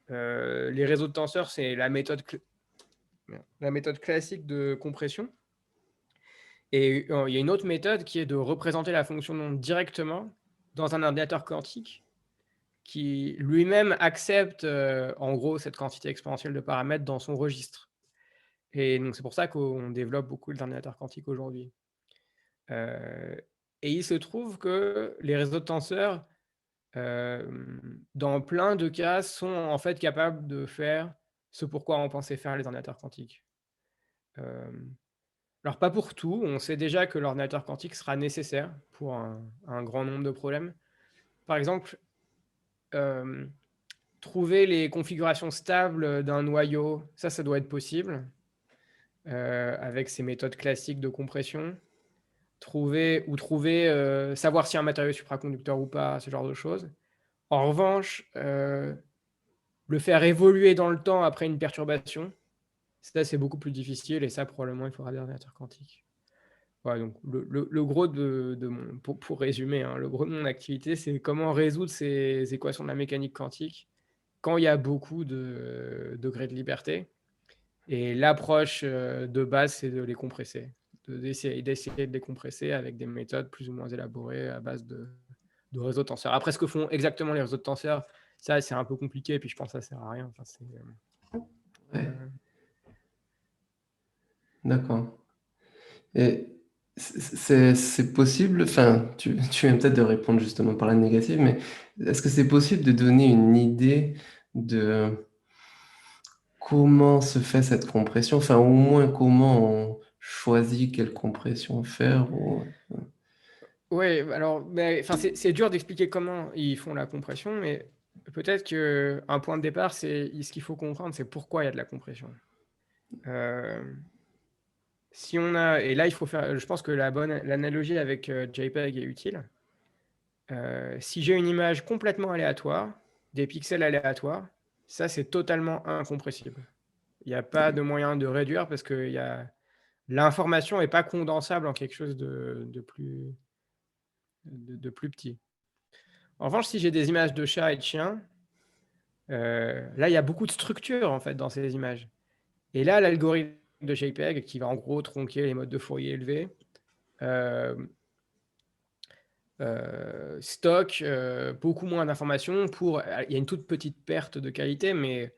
les réseaux de tenseurs, c'est la méthode classique de compression, et il y a une autre méthode qui est de représenter la fonction d'onde directement dans un ordinateur quantique qui lui-même accepte, en gros, cette quantité exponentielle de paramètres dans son registre, et donc c'est pour ça qu'on développe beaucoup d'ordinateurs quantiques aujourd'hui. Heu et il se trouve que les réseaux de tenseurs, dans plein de cas, sont en fait capables de faire ce pourquoi on pensait faire les ordinateurs quantiques. Hem, alors pas pour tout, on sait déjà que l'ordinateur quantique sera nécessaire pour un grand nombre de problèmes. Par exemple, hem, trouver les configurations stables d'un noyau, ça doit être possible, avec ces méthodes classiques de compression. Savoir si un matériau est supraconducteur ou pas, ce genre de choses. En revanche, le faire évoluer dans le temps après une perturbation, ça, c'est beaucoup plus difficile, et ça, probablement, il faudra des ordinateurs quantiques. Voilà, donc le gros de mon pour résumer, hein, le gros de mon activité, c'est comment résoudre ces équations de la mécanique quantique quand il y a beaucoup de degrés de liberté, et l'approche, de base, c'est de les compresser, d'essayer de les compresser avec des méthodes plus ou moins élaborées à base de réseaux de tenseurs. Après, ce que font exactement les réseaux de tenseurs, ça, c'est un peu compliqué, et puis je pense que ça sert à rien. Enfin, Ouais, heu, d'accord. Et c'est possible, enfin, tu viens peut-être de répondre justement par la négative, mais est-ce que c'est possible de donner une idée de comment se fait cette compression? Enfin, au moins comment on choisit quelle compression faire ou ouais, alors, mais enfin, c'est dur d'expliquer comment ils font la compression, mais peut-être qu'un point de départ, c'est ce qu'il faut comprendre, c'est pourquoi il y a de la compression. Hem, Si on a, et là, il faut faire, je pense que l'analogie avec, JPEG est utile. Si j'ai une image complètement aléatoire, des pixels aléatoires, ça, c'est totalement incompressible. Il y a pas de moyen de réduire parce que l'information est pas condensable en quelque chose de plus petit. En revanche, si j'ai des images de chats et de chiens, là, il y a beaucoup de structure, en fait, dans ces images, et là, l'algorithme de JPEG, qui va en gros tronquer les modes de Fourier élevés, hem, stocke, beaucoup moins d'informations pour il y a une toute petite perte de qualité, mais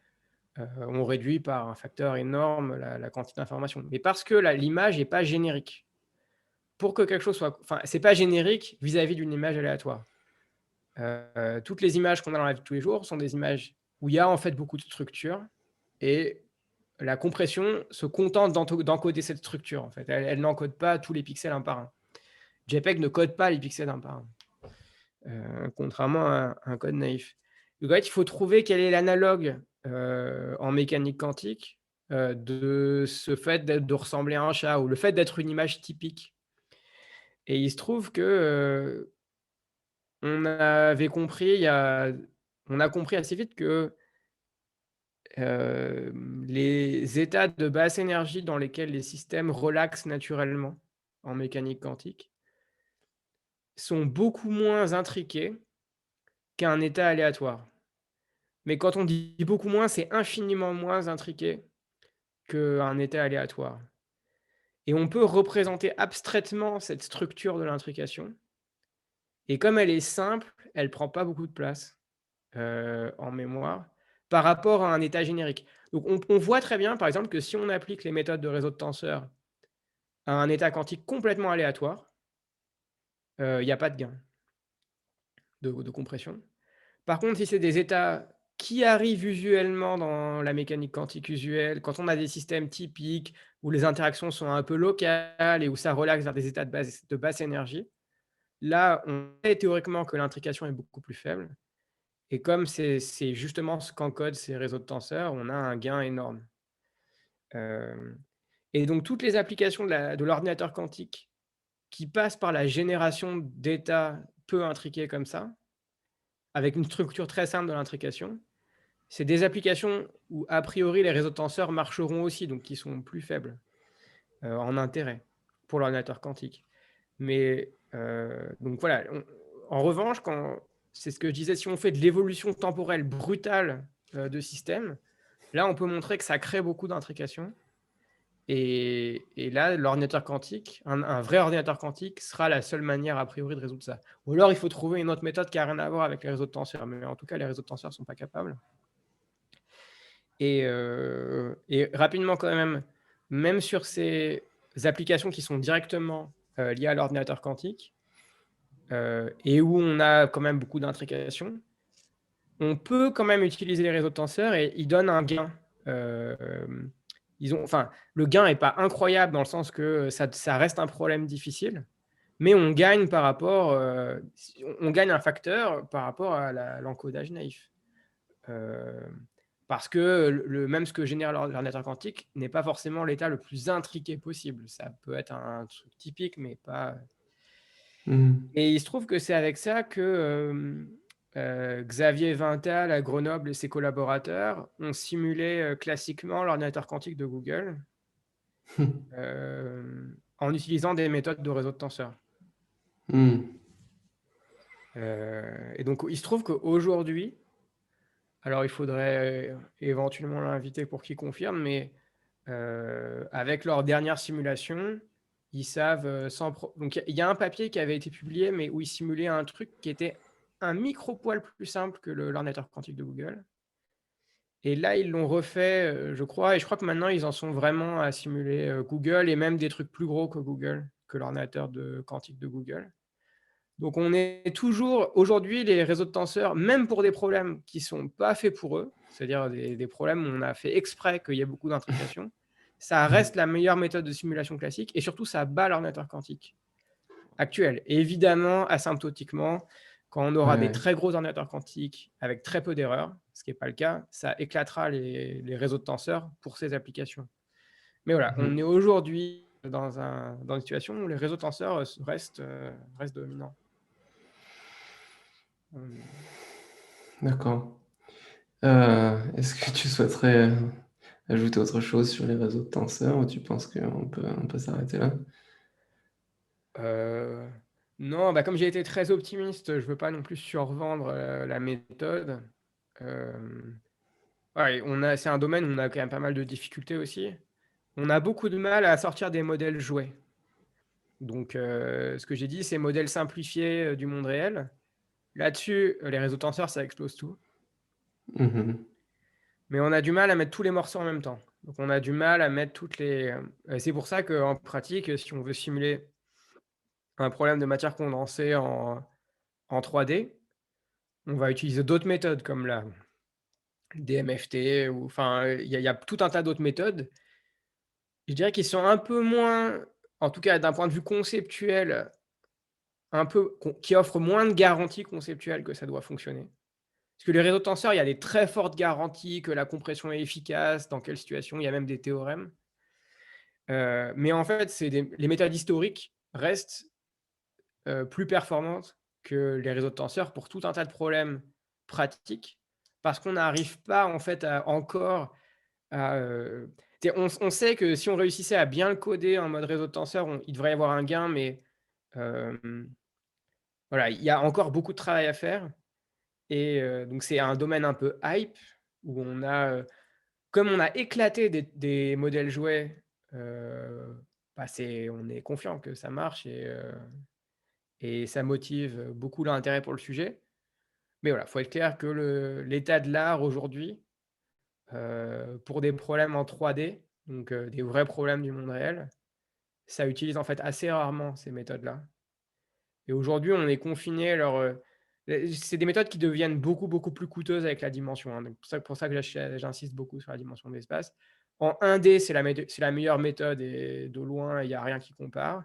on réduit par un facteur énorme la quantité d'informations. Mais parce que l'image est pas générique. Pour que quelque chose soit, enfin, c'est pas générique vis-à-vis d'une image aléatoire. Toutes les images qu'on a dans la vie de tous les jours sont des images où il y a en fait beaucoup de structure, et la compression se contente d'encoder cette structure, en fait. Elle n'encode pas tous les pixels un par un. JPEG ne code pas les pixels un par un, contrairement à un code naïf. Donc en fait, il faut trouver quel est l'analogue, en mécanique quantique, de ce fait de ressembler à un chat, ou le fait d'être une image typique, et il se trouve que, on avait compris on a compris assez vite que, les états de basse énergie dans lesquels les systèmes relaxent naturellement en mécanique quantique sont beaucoup moins intriqués qu'un état aléatoire. Mais quand on dit beaucoup moins, c'est infiniment moins intriqué qu'un état aléatoire. Et on peut représenter abstraitement cette structure de l'intrication. Et comme elle est simple, elle prend pas beaucoup de place en mémoire par rapport à un état générique. Donc on voit très bien, par exemple, que si on applique les méthodes de réseau de tenseurs à un état quantique complètement aléatoire, il y a pas de gain de compression. Par contre, si c'est des états qui arrivent usuellement dans la mécanique quantique usuelle, quand on a des systèmes typiques où les interactions sont un peu locales et où ça relaxe vers des états de basse énergie, là, on sait théoriquement que l'intrication est beaucoup plus faible. Et comme c'est justement ce qu'encodent ces réseaux de tenseurs, on a un gain énorme. Hem Et donc toutes les applications de l'ordinateur quantique qui passent par la génération d'états peu intriqués comme ça, avec une structure très simple de l'intrication, c'est des applications où a priori les réseaux de tenseurs marcheront aussi, donc qui sont plus faibles, en intérêt pour l'ordinateur quantique. Mais, donc voilà, en revanche, quand c'est ce que je disais, si on fait de l'évolution temporelle brutale, de systèmes, là on peut montrer que ça crée beaucoup d'intrications et là l'ordinateur quantique, un vrai ordinateur quantique sera la seule manière a priori de résoudre ça. Ou alors il faut trouver une autre méthode qui a rien à voir avec les réseaux de tenseurs, mais en tout cas les réseaux de tenseurs sont pas capables. Et rapidement quand même sur ces applications qui sont directement, liées à l'ordinateur quantique, et où on a quand même beaucoup d'intrications, on peut quand même utiliser les réseaux de tenseurs et ils donnent un gain. Enfin, le gain est pas incroyable dans le sens que ça reste un problème difficile, mais on gagne par rapport, on gagne un facteur par rapport à l'encodage naïf. Parce que même ce que génère l'ordinateur quantique n'est pas forcément l'état le plus intriqué possible. Ça peut être un truc typique, mais pas. Mhm. Et il se trouve que c'est avec ça que Xavier Vintal à Grenoble et ses collaborateurs ont simulé classiquement l'ordinateur quantique de Google en utilisant des méthodes de réseau de tenseurs. Mhm. Et donc, il se trouve qu'aujourd'hui, alors il faudrait éventuellement l'inviter pour qu'il confirme, mais avec leur dernière simulation, ils savent donc il y a un papier qui avait été publié, mais où ils simulaient un truc qui était un micro-poil plus simple que l'ordinateur quantique de Google. Et là, ils l'ont refait, je crois, et je crois que maintenant, ils en sont vraiment à simuler Google et même des trucs plus gros que Google, que l'ordinateur quantique de Google. Donc on est toujours, aujourd'hui, les réseaux de tenseurs, même pour des problèmes qui ne sont pas faits pour eux, c'est-à-dire des problèmes où on a fait exprès qu'il y ait beaucoup d'intrications, ça reste la meilleure méthode de simulation classique et surtout, ça bat l'ordinateur quantique actuel. Et évidemment, asymptotiquement, quand on aura des Ouais. très gros ordinateurs quantiques avec très peu d'erreurs, ce qui n'est pas le cas, ça éclatera les réseaux de tenseurs pour ces applications. Mais voilà, on est Mhm. aujourd'hui dans une situation où les réseaux de tenseurs restent dominants. D'accord. Est-ce que tu souhaiterais ajouter autre chose sur les réseaux de tenseurs ou tu penses qu'on peut s'arrêter là? Euh, non, bah comme j'ai été très optimiste, je veux pas non plus survendre la méthode. Euh, ouais, c'est un domaine où on a quand même pas mal de difficultés aussi. On a beaucoup de mal à sortir des modèles jouets. Donc, ce que j'ai dit, c'est modèles simplifiés du monde réel. Là-dessus, les réseaux tenseurs, ça explose tout. Mhm. Mais on a du mal à mettre tous les morceaux en même temps. Donc, on a du mal à mettre toutes les. C'est pour ça qu'en pratique, si on veut simuler un problème de matière condensée en 3D, on va utiliser d'autres méthodes comme la DMFT, ou enfin, il y a tout un tas d'autres méthodes. Je dirais qu'ils sont un peu moins, en tout cas d'un point de vue conceptuel, qui offrent moins de garanties conceptuelles que ça doit fonctionner. Parce que les réseaux de tenseurs, il y a des très fortes garanties que la compression est efficace, dans quelle situation, il y a même des théorèmes. Mais en fait, les méthodes historiques restent plus performantes que les réseaux de tenseurs pour tout un tas de problèmes pratiques, parce qu'on n'arrive pas en fait encore à... on sait que si on réussissait à bien le coder en mode réseau de tenseurs, il devrait y avoir un gain, mais voilà, il y a encore beaucoup de travail à faire. Et donc c'est un domaine un peu hype où comme on a éclaté des modèles jouets, bah, on est confiant que ça marche et ça motive beaucoup l'intérêt pour le sujet. Mais voilà, faut être clair que l'état de l'art aujourd'hui, pour des problèmes en 3D, donc des vrais problèmes du monde réel, ça utilise en fait assez rarement ces méthodes-là. Et aujourd'hui, on est confiné. C'est des méthodes qui deviennent beaucoup, beaucoup plus coûteuses avec la dimension, hein. Donc pour ça que j'insiste beaucoup sur la dimension de l'espace. En 1D, c'est la meilleure méthode et de loin, il y a rien qui compare.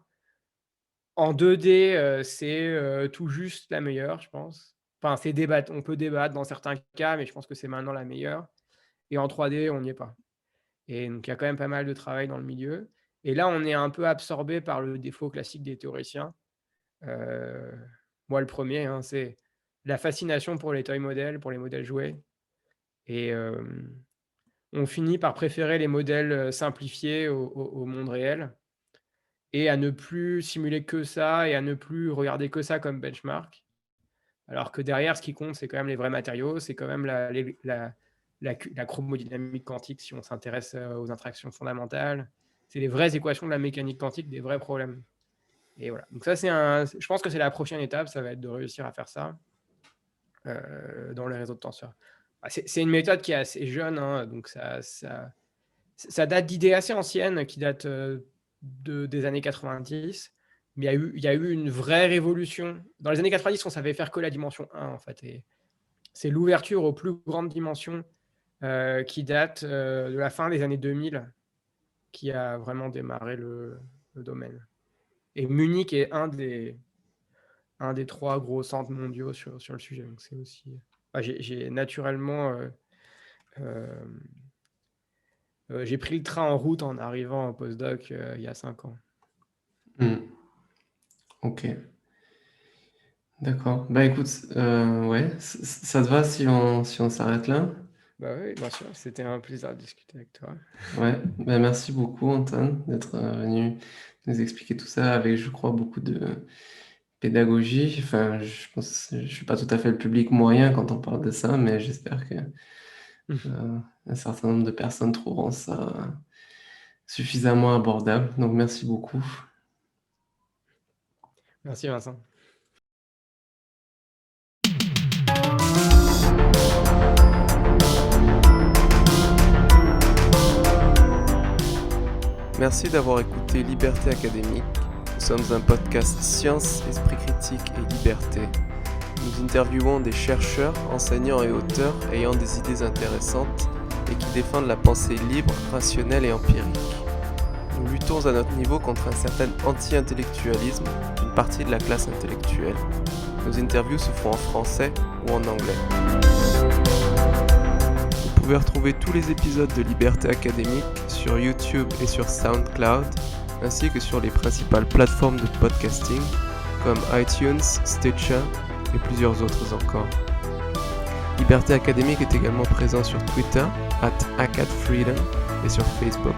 En 2D, c'est, tout juste la meilleure, je pense. Enfin, on peut débattre dans certains cas, mais je pense que c'est maintenant la meilleure. Et en 3D, on n'y est pas. Et donc il y a quand même pas mal de travail dans le milieu. Et là, on est un peu absorbé par le défaut classique des théoriciens. Heu, Moi le premier, hein, c'est la fascination pour les toy modèles, pour les modèles jouets. Et on finit par préférer les modèles, simplifiés au monde réel et à ne plus simuler que ça et à ne plus regarder que ça comme benchmark. Alors que derrière, ce qui compte, c'est quand même les vrais matériaux, c'est quand même la chromodynamique quantique si on s'intéresse, aux interactions fondamentales. C'est les vraies équations de la mécanique quantique, des vrais problèmes. Et voilà, donc ça, je pense que c'est la prochaine étape, ça va être de réussir à faire ça, dans les réseaux de tenseurs. Ah, c'est une méthode qui est assez jeune, hein, donc ça date d'idées assez anciennes qui datent, des années 90, mais il y a eu une vraie révolution. Dans les années 90, on savait faire que la dimension 1, en fait, et c'est l'ouverture aux plus grandes dimensions, qui date, de la fin des années 2000, qui a vraiment démarré le domaine. Et Munich est un des 3 gros centres mondiaux sur le sujet. Donc c'est aussi, j'ai naturellement, j'ai pris le train en route en arrivant en postdoc, il y a 5 ans. Ok. D'accord. Bah écoute, ouais, ça te va si on s'arrête là? Bah oui, bien sûr, c'était un plaisir de discuter avec toi. Ouais, bah merci beaucoup Antoine d'être venu nous expliquer tout ça avec, je crois, beaucoup de pédagogie. Enfin, je pense, je suis pas tout à fait le public moyen quand on parle de ça, mais j'espère que un certain nombre de personnes trouveront ça suffisamment abordable. Donc merci beaucoup. Merci Vincent. Merci d'avoir écouté Liberté Académique. Nous sommes un podcast science, esprit critique et liberté. Nous interviewons des chercheurs, enseignants et auteurs ayant des idées intéressantes et qui défendent la pensée libre, rationnelle et empirique. Nous luttons à notre niveau contre un certain anti-intellectualisme d'une partie de la classe intellectuelle. Nos interviews se font en français ou en anglais. Vous pouvez retrouver tous les épisodes de Liberté Académique sur YouTube et sur SoundCloud, ainsi que sur les principales plateformes de podcasting comme iTunes, Stitcher et plusieurs autres encore. Liberté Académique est également présent sur Twitter @acadfreedom et sur Facebook.